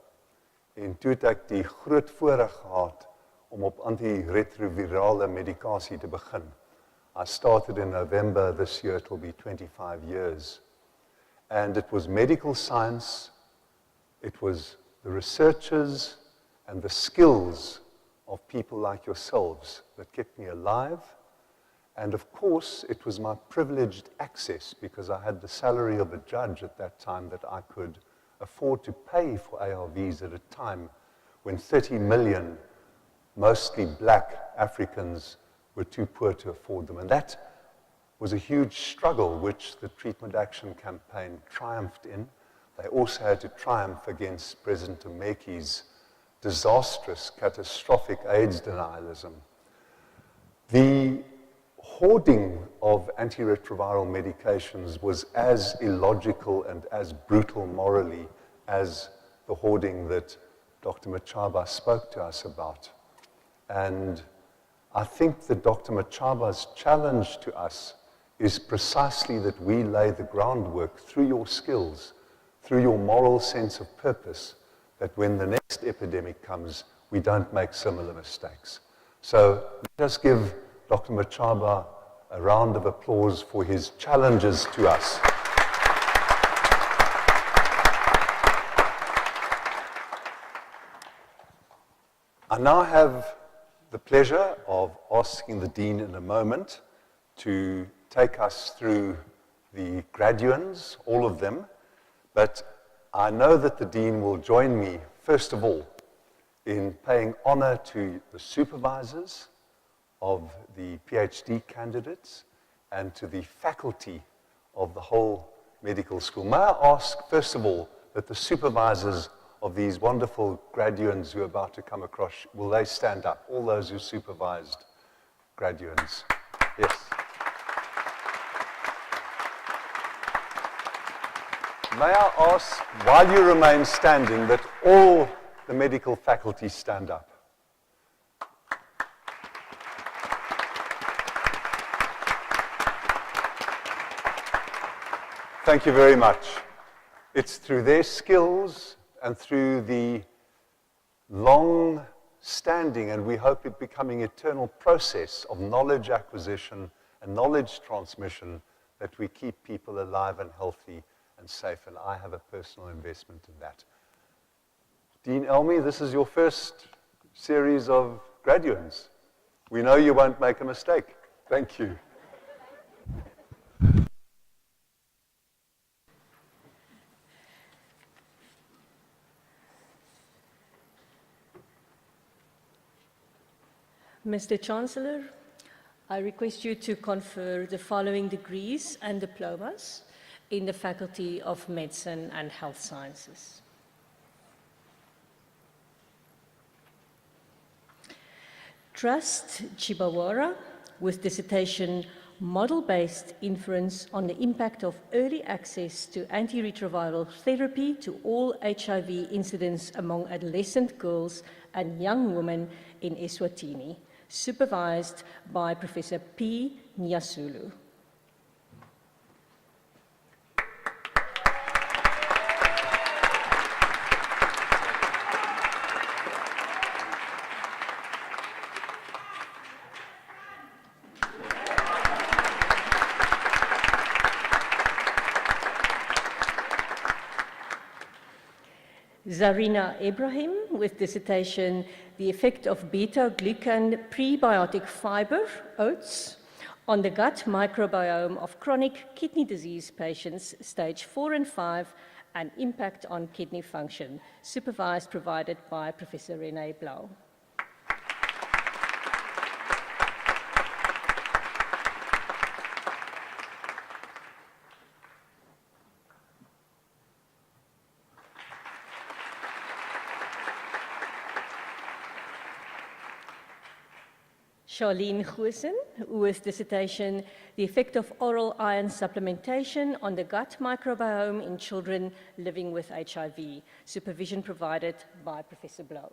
E: En toe het ek die groot voorreg gehad om op antiretrovirale medikasie te begin. I started in November this year, it will be 25 years. And it was medical science, it was the researchers and the skills of people like yourselves that kept me alive. And of course, it was my privileged access, because I had the salary of a judge at that time, that I could afford to pay for ARVs at a time when 30 million, mostly black Africans, were too poor to afford them. And that was a huge struggle which the Treatment Action Campaign triumphed in. They also had to triumph against President Mbeki's disastrous, catastrophic AIDS denialism. The hoarding of antiretroviral medications was as illogical and as brutal morally as the hoarding that Dr. Machaba spoke to us about. And I think that Dr. Machaba's challenge to us is precisely that we lay the groundwork through your skills, through your moral sense of purpose, that when the next epidemic comes, we don't make similar mistakes. So let us give Dr. Machaba a round of applause for his challenges to us. I now have the pleasure of asking the Dean in a moment to take us through the graduands, all of them, but I know that the Dean will join me, first of all, in paying honor to the supervisors of the PhD candidates and to the faculty of the whole medical school. May I ask, first of all, that the supervisors of these wonderful graduands who are about to come across, will they stand up? All those who supervised graduands. Yes. May I ask, while you remain standing, that all the medical faculty stand up. Thank you very much. It's through their skills and through the long-standing, and we hope it becoming eternal process of knowledge acquisition and knowledge transmission that we keep people alive and healthy and safe, and I have a personal investment in that. Dean Elmi, this is your first series of graduands. We know you won't make a mistake. Thank you.
G: Mr. Chancellor, I request you to confer the following degrees and diplomas in the Faculty of Medicine and Health Sciences. Trust Chibawara with dissertation model-based inference on the impact of early access to antiretroviral therapy to all HIV incidents among adolescent girls and young women in Eswatini, supervised by Professor P. Nyasulu. Zarina Ibrahim with dissertation, The Effect of Beta-Glucan Prebiotic Fiber, oats, on the gut microbiome of chronic kidney disease patients, stage 4 and 5, and impact on kidney function, supervised provided by Professor Renee Blau. Charlene Goosen, with dissertation, The Effect of Oral Iron Supplementation on the Gut Microbiome in Children Living with HIV, supervision provided by Professor Blow.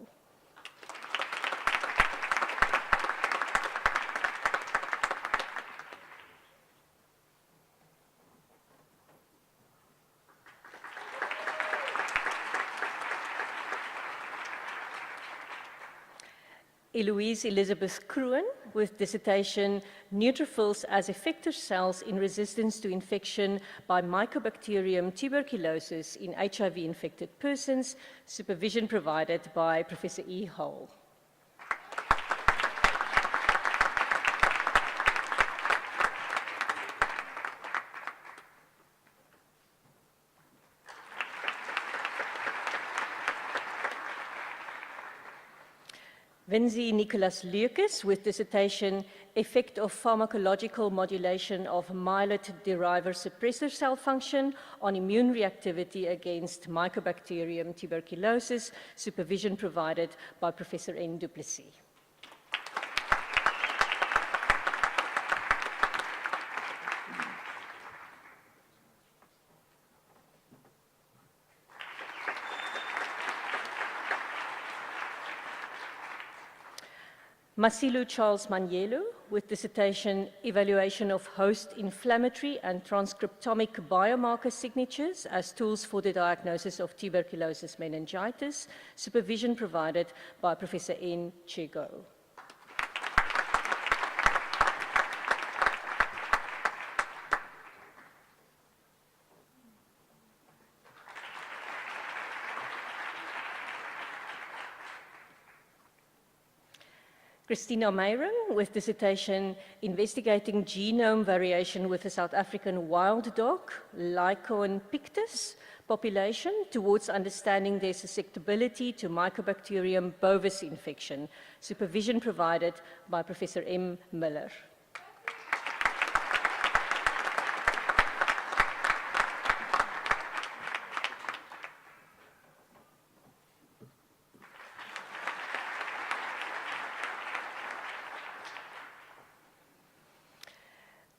G: Eloise Elizabeth Kruin, with dissertation, Neutrophils as effector cells in resistance to infection by Mycobacterium tuberculosis in HIV-infected persons, supervision provided by Professor E. Hole. Vinzi Nicholas Lucas, with dissertation, Effect of Pharmacological Modulation of Myeloid Deriver Suppressor Cell Function on Immune Reactivity against Mycobacterium tuberculosis, supervision provided by Professor N. Duplessis. Masilu Charles Manyelu, with dissertation, Evaluation of Host Inflammatory and Transcriptomic Biomarker Signatures as Tools for the Diagnosis of Tuberculosis Meningitis, supervision provided by Professor N. Chego. Christina Meyron, with dissertation, Investigating Genome Variation with the South African Wild Dog, Lycaon pictus, population towards understanding their susceptibility to Mycobacterium bovis infection, supervision provided by Professor M. Miller.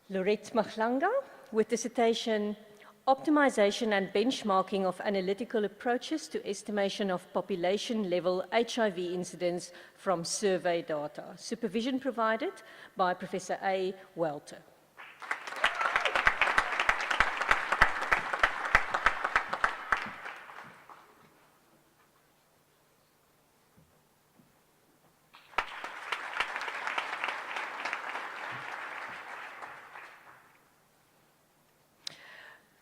G: Lorette Mahlanga, with dissertation, Optimization and Benchmarking of Analytical Approaches to Estimation of Population-Level HIV Incidence from Survey Data, supervision provided by Professor A. Welter.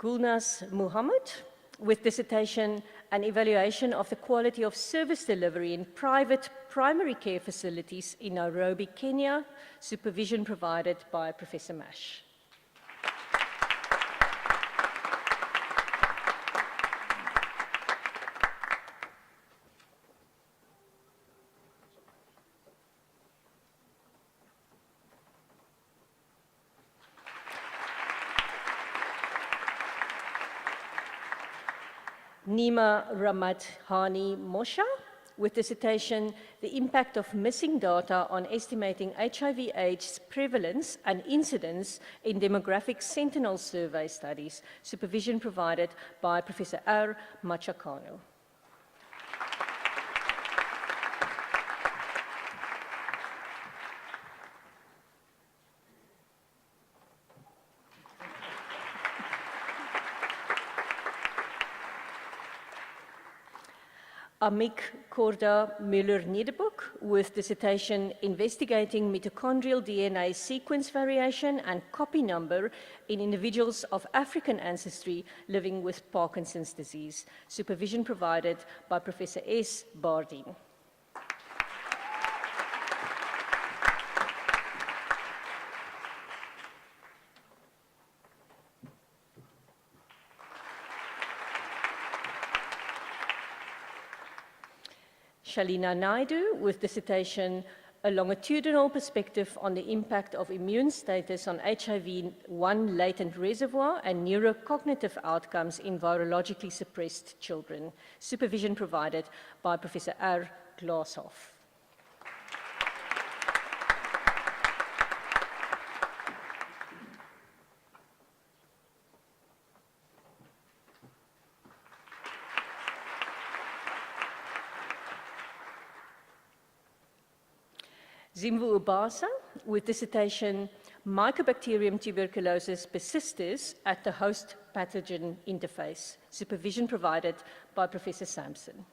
G: Gulnaz Muhammad, with dissertation, An Evaluation of the Quality of Service Delivery in Private Primary Care Facilities in Nairobi, Kenya, supervision provided by Professor Mash. Nima Ramathani Mosha, with the citation, The Impact of Missing Data on Estimating HIV/AIDS Prevalence and Incidence in Demographic Sentinel Survey Studies, supervision provided by Professor R. Machacano. Amik Korda Müller-Niederbuck with the citation Investigating Mitochondrial DNA Sequence Variation and Copy Number in Individuals of African Ancestry Living with Parkinson's Disease. Supervision provided by Professor S. Bardeen. Shalina Naidu with the citation, A Longitudinal Perspective on the Impact of Immune Status on HIV-1 Latent Reservoir and Neurocognitive Outcomes in Virologically Suppressed Children. Supervision provided by Professor R. Glaashoff. Zimvu Ubasa with the citation, Mycobacterium tuberculosis persistis at the host pathogen interface. Supervision provided by Professor Sampson.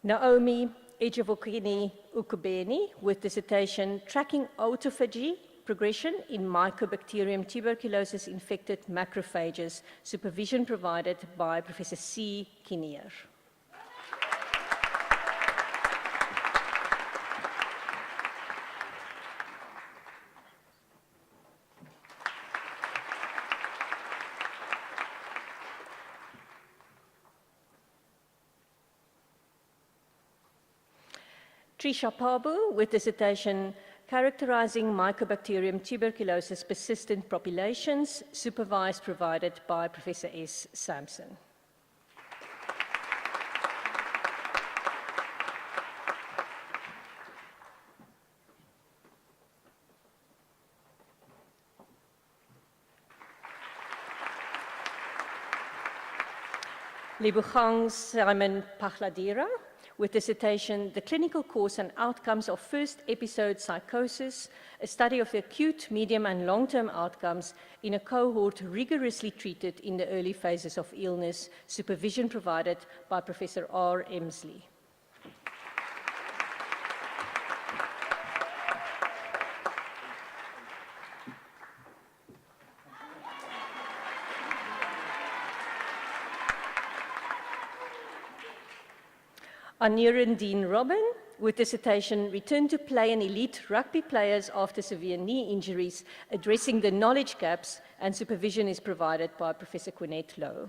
G: Naomi Ejavokini Ukubeni with the citation, Tracking Autophagy Progression in Mycobacterium tuberculosis infected macrophages. Supervision provided by Professor C. Kinnear. Trisha Pabu with the citation, Characterizing Mycobacterium tuberculosis persistent populations, supervised provided by Professor S. Sampson. Libugang Simon Pachladira with the citation, The Clinical Course and Outcomes of First Episode Psychosis, a study of the acute, medium and long-term outcomes in a cohort rigorously treated in the early phases of illness, supervision provided by Professor R. Emsley. Aniran Dean Robin with the citation, Return to Play and Elite Rugby Players After Severe Knee Injuries, addressing the knowledge gaps, and supervision is provided by Professor Quinette Lowe.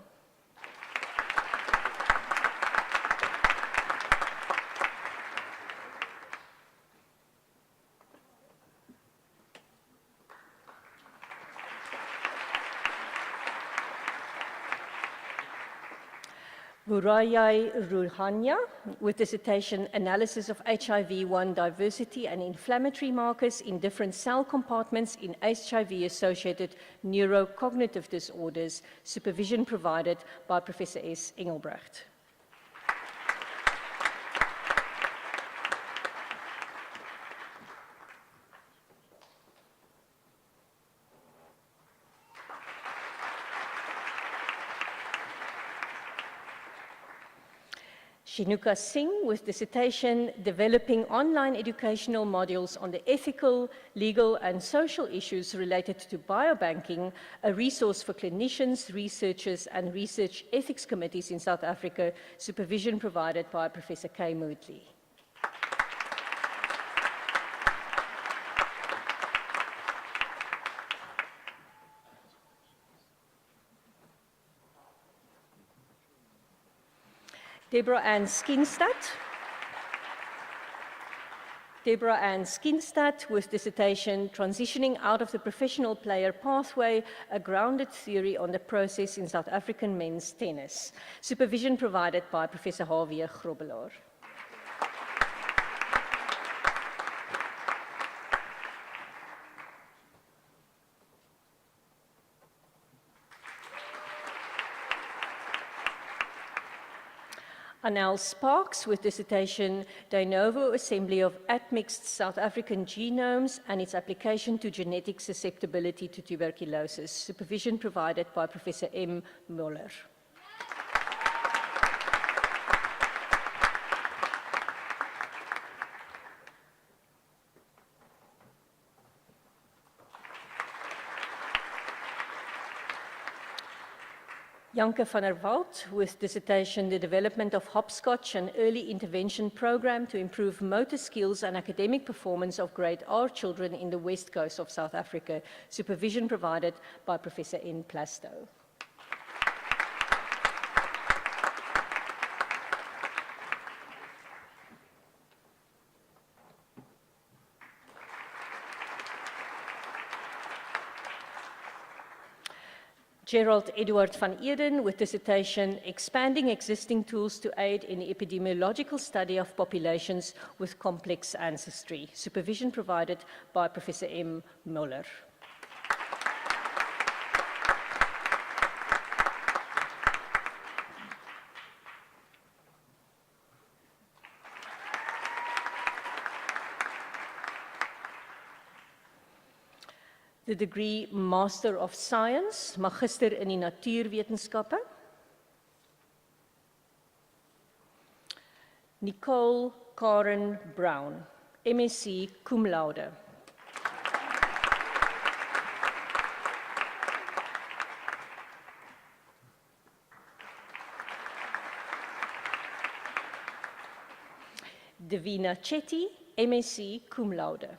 G: Burayai Ruhanya with the citation, Analysis of HIV-1 Diversity and Inflammatory Markers in Different Cell Compartments in HIV-Associated Neurocognitive Disorders, supervision provided by Professor S. Engelbrecht. Shinuka Singh with the citation, Developing Online Educational Modules on the Ethical, Legal and Social Issues Related to Biobanking, a resource for clinicians, researchers and research ethics committees in South Africa, supervision provided by Professor Kay Moodley. Deborah Ann Skinstad. Deborah Ann Skinstad with dissertation Transitioning Out of the Professional Player Pathway, a Grounded Theory on the Process in South African Men's Tennis. Supervision provided by Professor H.W. Grobbelaar. Anel Sparks with dissertation De Novo Assembly of Admixed South African Genomes and its Application to Genetic Susceptibility to Tuberculosis. Supervision provided by Professor M. Muller. Janke van der Walt with dissertation The Development of Hopscotch, an Early Intervention Program to Improve Motor Skills and Academic Performance of Grade R Children in the West Coast of South Africa. Supervision provided by Professor N. Plastow. Gerald Edward van Eden with dissertation Expanding Existing Tools to Aid in the Epidemiological Study of Populations with Complex Ancestry. Supervision provided by Professor M. Muller. The degree Master of Science, Magister in die Natuurwetenskappe. Nicole Karen Brown, MSc cum laude. Davina Chetty, MSc cum laude.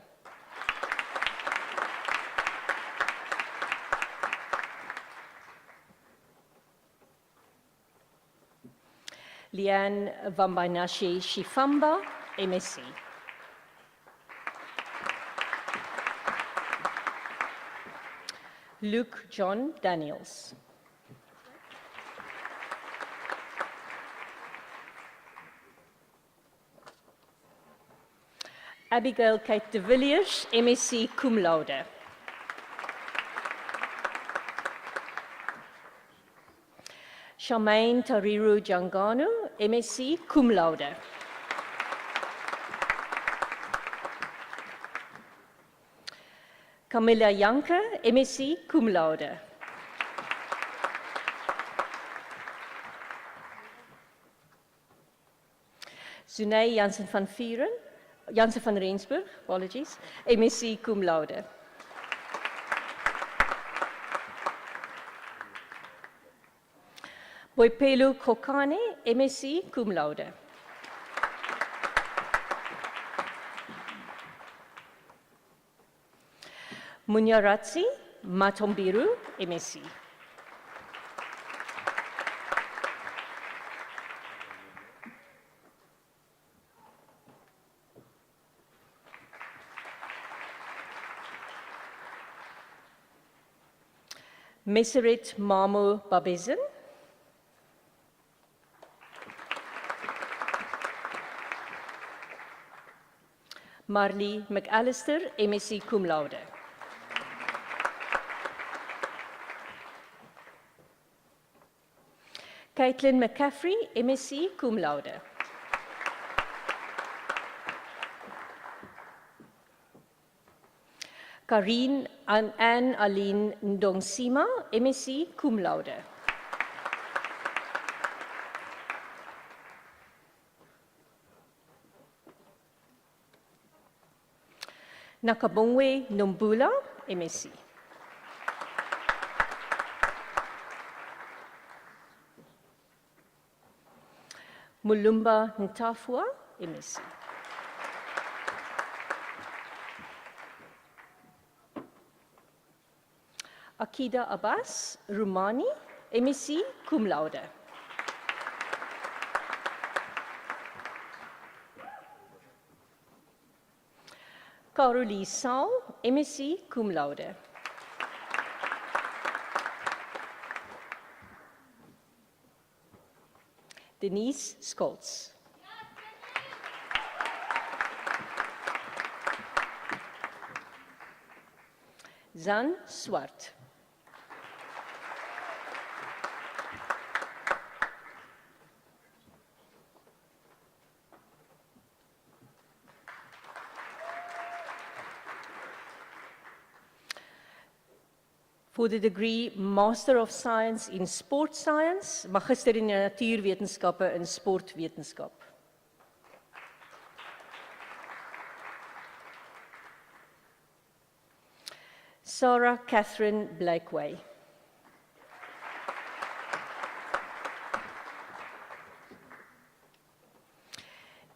G: Liane Vambainashi Shifamba, MSc. Luke John Daniels. Abigail Kate de Villiers, MSc cum laude. Charmaine Tariru Janganu, MSc cum laude. Camilla Janke, MSc cum laude. Sunay Jansen van Vieren, Jansen van Rensburg, apologies, MSc cum laude. Boipelo Kokane, MSc cum laude. Munyaratsi Matombiru, MSc. Meseret Mamo Babezen. Marlie McAllister, MSc cum laude. Caitlin McCaffrey, MSc cum laude. Karine Anne Aline Ndongsima, MSc cum laude. Nakabongwe Nombula, MSc. Mulumba Ntafua, MSc. Akida Abbas, Rumani, MSc cum laude. Carolie Saal, MSc cum laude. Denise Scholz. Zan Swart. For the degree Master of Science in Sport Science, Magister in Natuurwetenskappe en Sportwetenskap. Sarah Catherine Blakeway.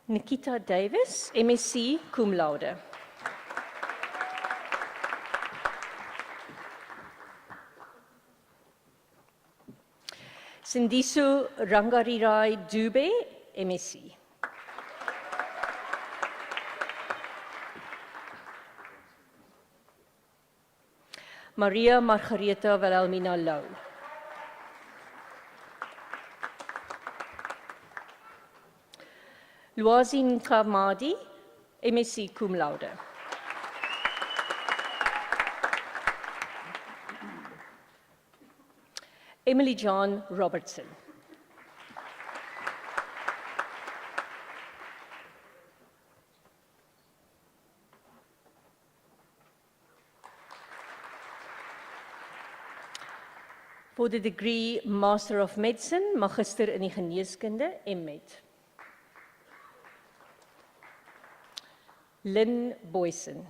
G: Nikita Davis, MSc cum laude. Sindiso Rangarirai Dube, MSc. Maria Margaretha Wilhelmina Lou. Luazin Kamadi, MSc cum laude. Emily John Robertson. For the degree Master of Medicine, Magister in die Geneeskunde, M.Med. Lynn Boyson.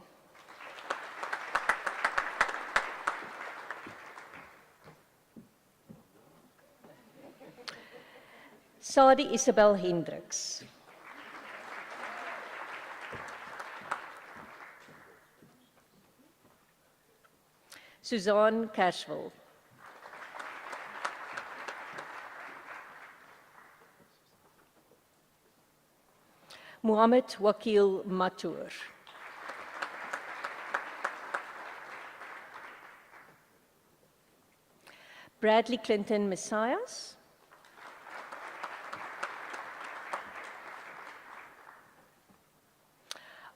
G: Sadie Isabel Hendricks. Suzanne Cashville. Mohammed Wakil Matur. Bradley Clinton Messias.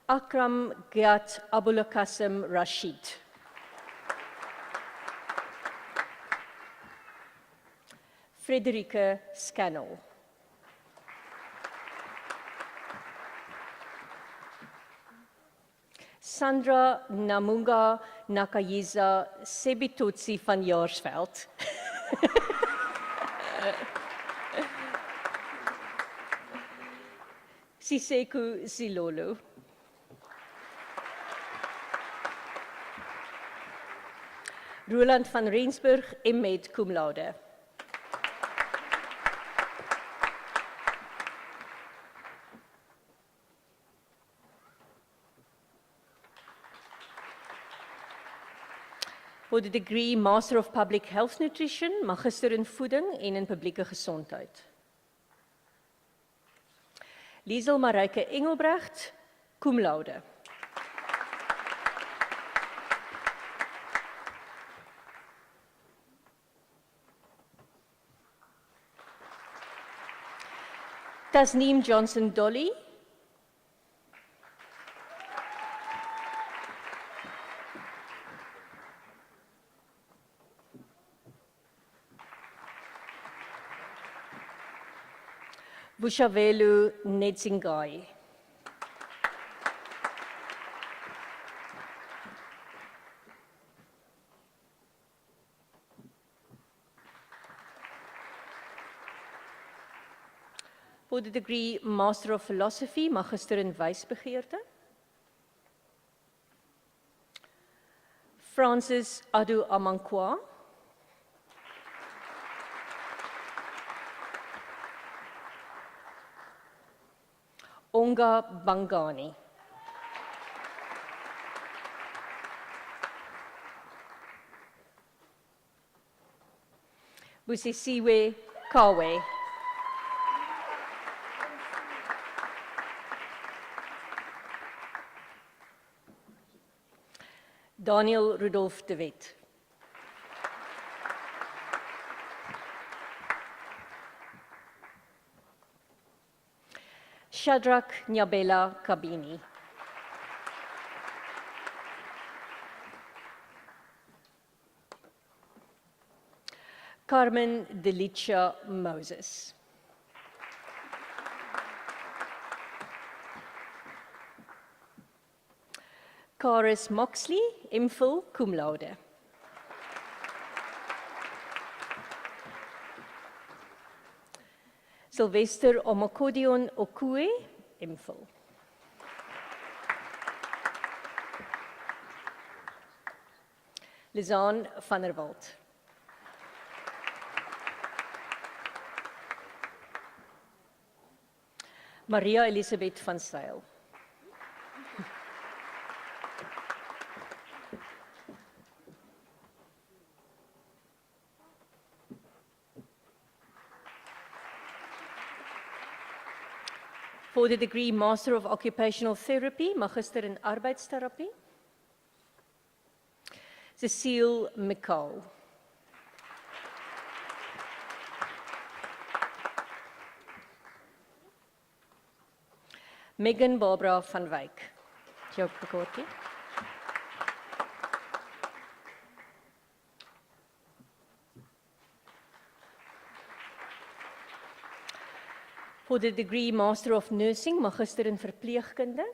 G: Akram Gyat Abul Qasim Rashid. Frederike Scannell. Sandra Namunga Nakayiza Sebitutsi van Jaarsveld. Siseku Silolo. Roland van Rensburg, M.Med. cum laude. For the degree Master of Public Health Nutrition, Magister in Voeding en in Publieke Gesondheid. Liesel Marijke Engelbrecht, cum laude. Tasneem Johnson Dolly. Bushavelu Netsingai. For the degree Master of Philosophy, Magister in Wysbegeerte. Francis Adu Amankwa. Onga Bangani. Busisiwe Kawe. Daniel Rudolf de Wet. Shadrach Nyabela Kabini. Carmen Delicia Moses. Karis Moxley, MPhil, cum laude. Sylvester Omokodion Okue, MPhil. Lizaan van der Walt. Maria Elisabeth van Zyl. For the degree Master of Occupational Therapy, Magister in Arbeidstherapie. Cecile McCall. Megan Barbara van Wyk. Jou bekoortjie. For the degree Master of Nursing, Magister in Verpleegkunde.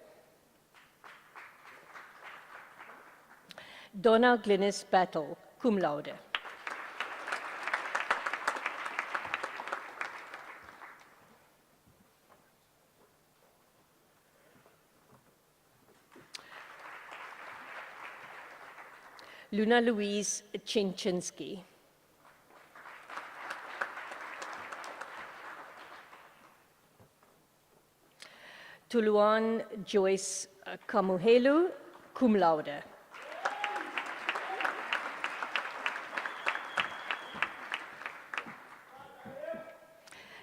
G: Donna Glynis Battle, cum laude. Luna Louise Chenchinsky. Tuluan Joyce Kamuhelu, cum laude.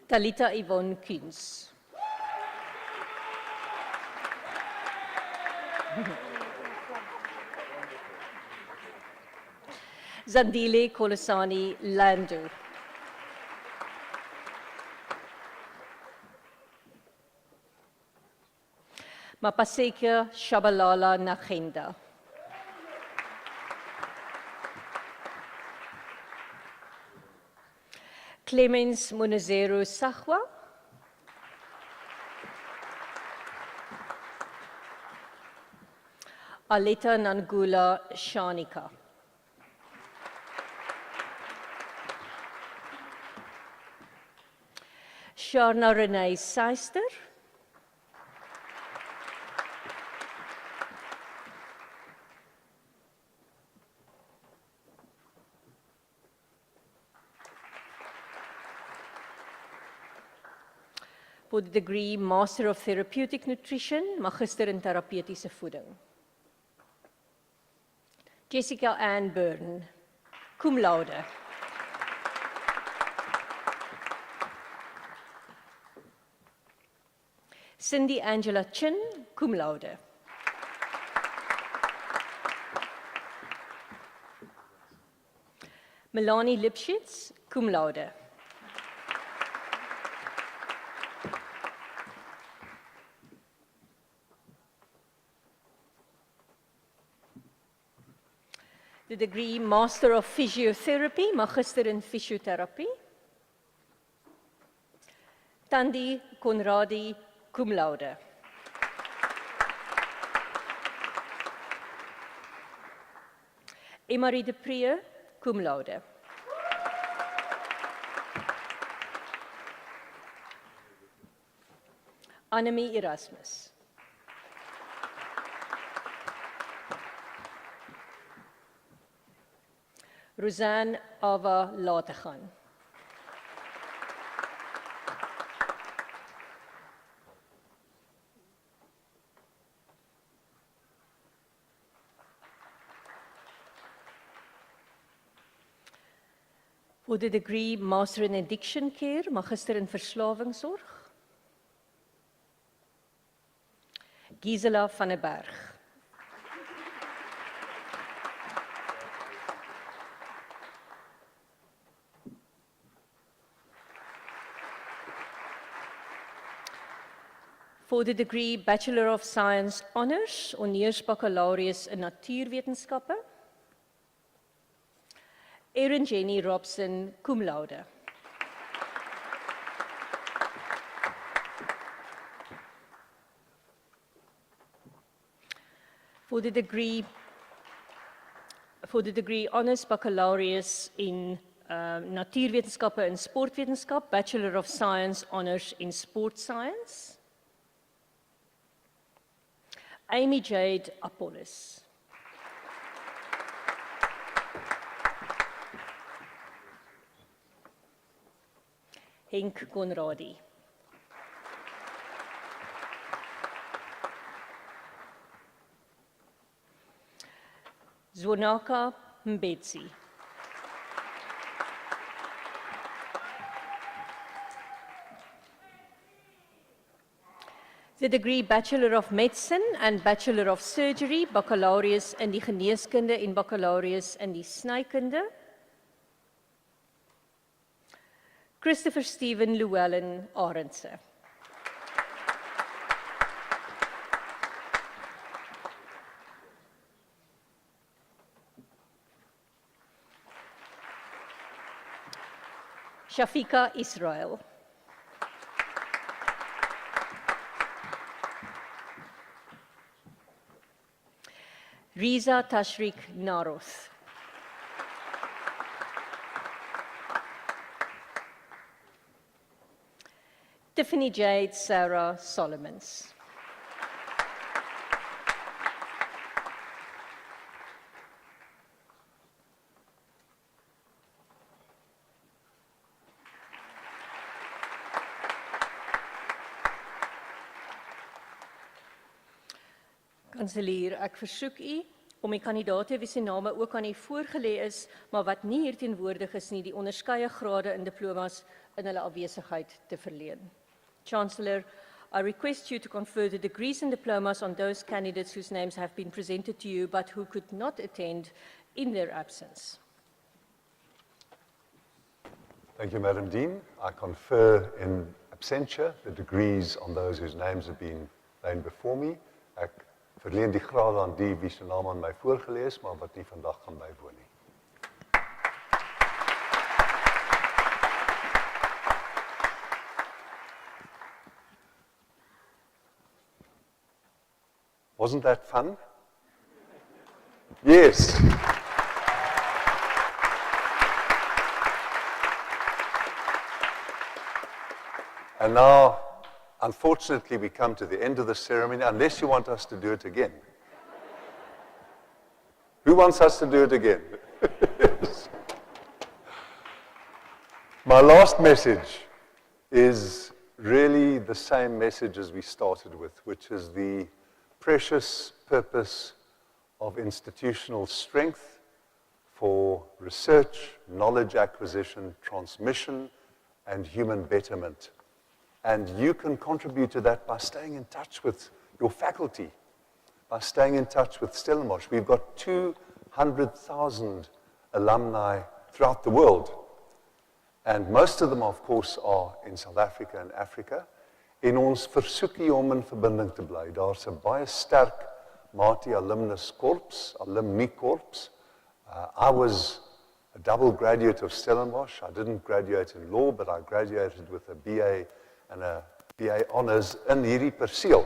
G: Talita Yvonne Kuhns. Zandile Kolasani Landu. Mapaseka Shabalala Nagenda. Clemens Munezero Sahwa. Aleta Nangula Shanika. Sharna Renee Seister. For the degree Master of Therapeutic Nutrition, Magister in Therapeutische Voeding. Jessica Ann Byrne, cum laude. Cindy Angela Chin, cum laude. Melanie Lipschitz, cum laude. The degree Master of Physiotherapy, Magister in Physiotherapie. Tandi Conradi, cum laude. Emery de Pree, cum laude. Annemie Erasmus. Roseanne Ava Lategan. For the degree Master in Addiction Care, Magister in Verslavingsorg. Gisela van den Berg. For the degree Bachelor of Science Honours, Honeursbaccalaureus in Natuurwetenskappe. Erin Jenny Robson, cum laude. For the degree Honours Baccalaureus in Natuurwetenskappe en Sportwetenskap, Bachelor of Science Honours in Sport Science. Amy Jade Apollos. Henk Conradi. Zwonaka Mbetsi. The degree Bachelor of Medicine and Bachelor of Surgery, Baccalaureus in die Geneeskunde en Baccalaureus in die Snykunde. Christopher Stephen Llewellyn Arendse. Shafika Israel. Riza Tashrik Naroth. Tiffany Jade Sarah Solomons. Kanselier, ek versoek u om die kandidaate wie se name ook aan u voorgelê is, maar wat nie hier teenwoordig is nie, die onderskeie grade in diplomas in hulle afwesigheid te verleen. Chancellor, I request you to confer the degrees and diplomas on those candidates whose names have been presented to you but who could not attend in their absence.
E: Thank you, Madam Dean. I confer in absentia the degrees on those whose names have been laid before me. Ek verleen die graad aan die wie se naam aan my voorgelees, maar wat nie vandag kan bywoon nie. Wasn't that fun? Yes. And now, unfortunately, we come to the end of the ceremony, unless you want us to do it again. Who wants us to do it again? Yes. My last message is really the same message as we started with, which is the precious purpose of institutional strength for research, knowledge acquisition, transmission, and human betterment. And you can contribute to that by staying in touch with your faculty, by staying in touch with Stellenbosch. We've got 200,000 alumni throughout the world. And most of them, of course, are in South Africa and Africa. En ons versoek u om in verbinding te bly. Daar's 'n baie sterk Mati Alumnus Korps, Alumni Korps. I was a double graduate of Stellenbosch. I didn't graduate in law, but I graduated with a BA and a BA Honours in hierdie perseel,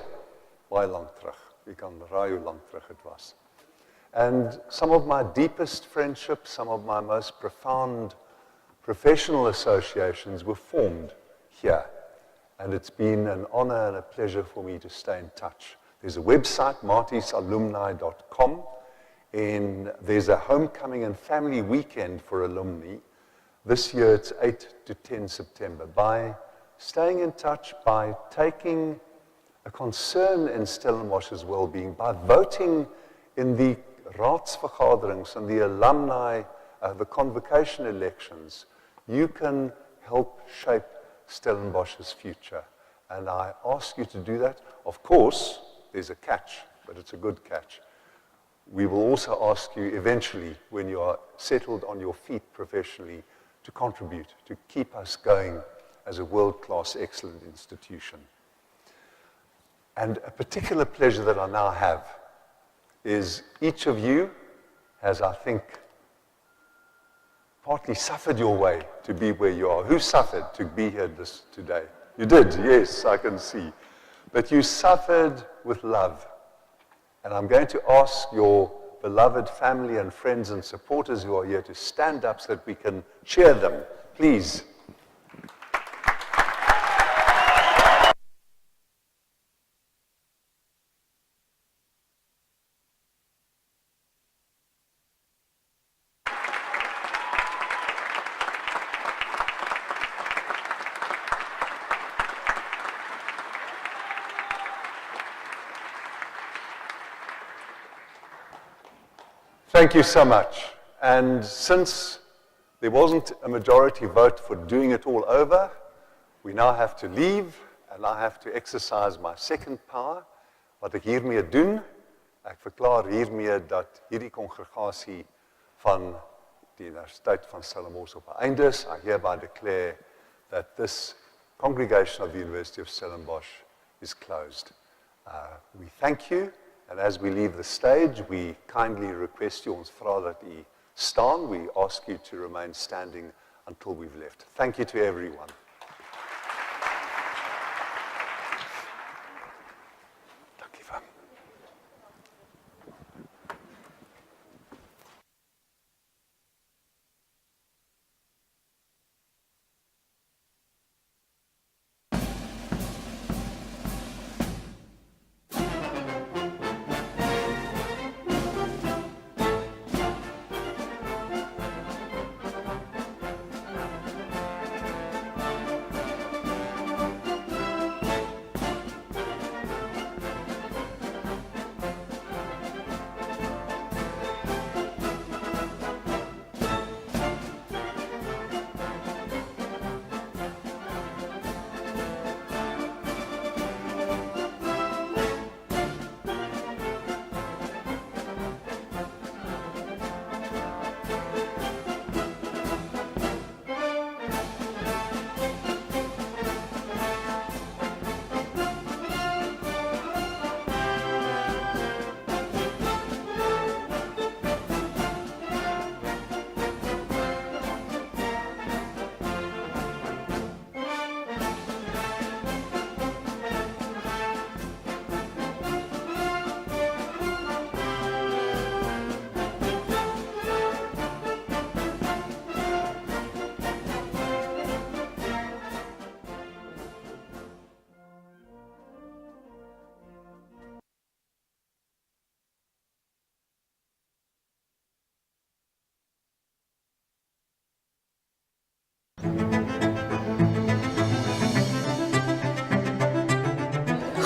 E: baie lank terug. Jy kan raai hoe lank terug het was. And some of my deepest friendships, some of my most profound professional associations were formed here. And it's been an honor and a pleasure for me to stay in touch. There's a website, martisalumni.com, and there's a homecoming and family weekend for alumni. This year it's 8 to 10 September. By staying in touch, by taking a concern in Stellenbosch's well-being, by voting in the raadsvergaderings and the alumni, the convocation elections, you can help shape Stellenbosch's future. And I ask you to do that. Of course, there's a catch, but it's a good catch. We will also ask you eventually, when you are settled on your feet professionally, to contribute, to keep us going as a world-class, excellent institution. And a particular pleasure that I now have is each of you has, I think, partly suffered your way to be where you are. Who suffered to be here today? You did, yes, I can see. But you suffered with love. And I'm going to ask your beloved family and friends and supporters who are here to stand up so that we can cheer them. Please. Thank you so much. And since there wasn't a majority vote for doing it all over, we now have to leave, and I have to exercise my second power. Wat ek hiermee doen, ek verklaar hiermee dat hierdie kongregasie van die Universiteit van Stellenbosch op 'n einde is. I hereby declare that this congregation of the University of Stellenbosch is closed. We thank you. And as we leave the stage, we kindly request you, ons vra dat u staan. We ask you to remain standing until we've left. Thank you to everyone. Dankie vir.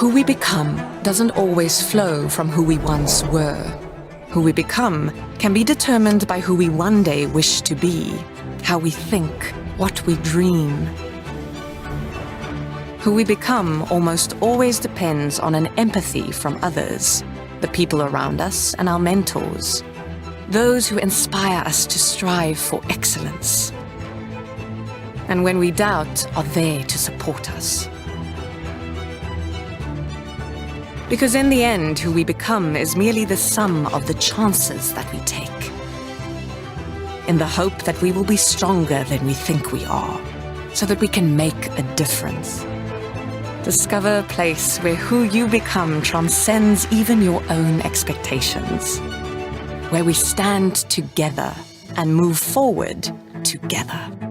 A: Who we become doesn't always flow from who we once were. Who we become can be determined by who we one day wish to be, how we think, what we dream. Who we become almost always depends on an empathy from others, the people around us and our mentors, those who inspire us to strive for excellence. And when we doubt, are there to support us. Because in the end, who we become is merely the sum of the chances that we take, in the hope that we will be stronger than we think we are, so that we can make a difference. Discover a place where who you become transcends even your own expectations, where we stand together and move forward together.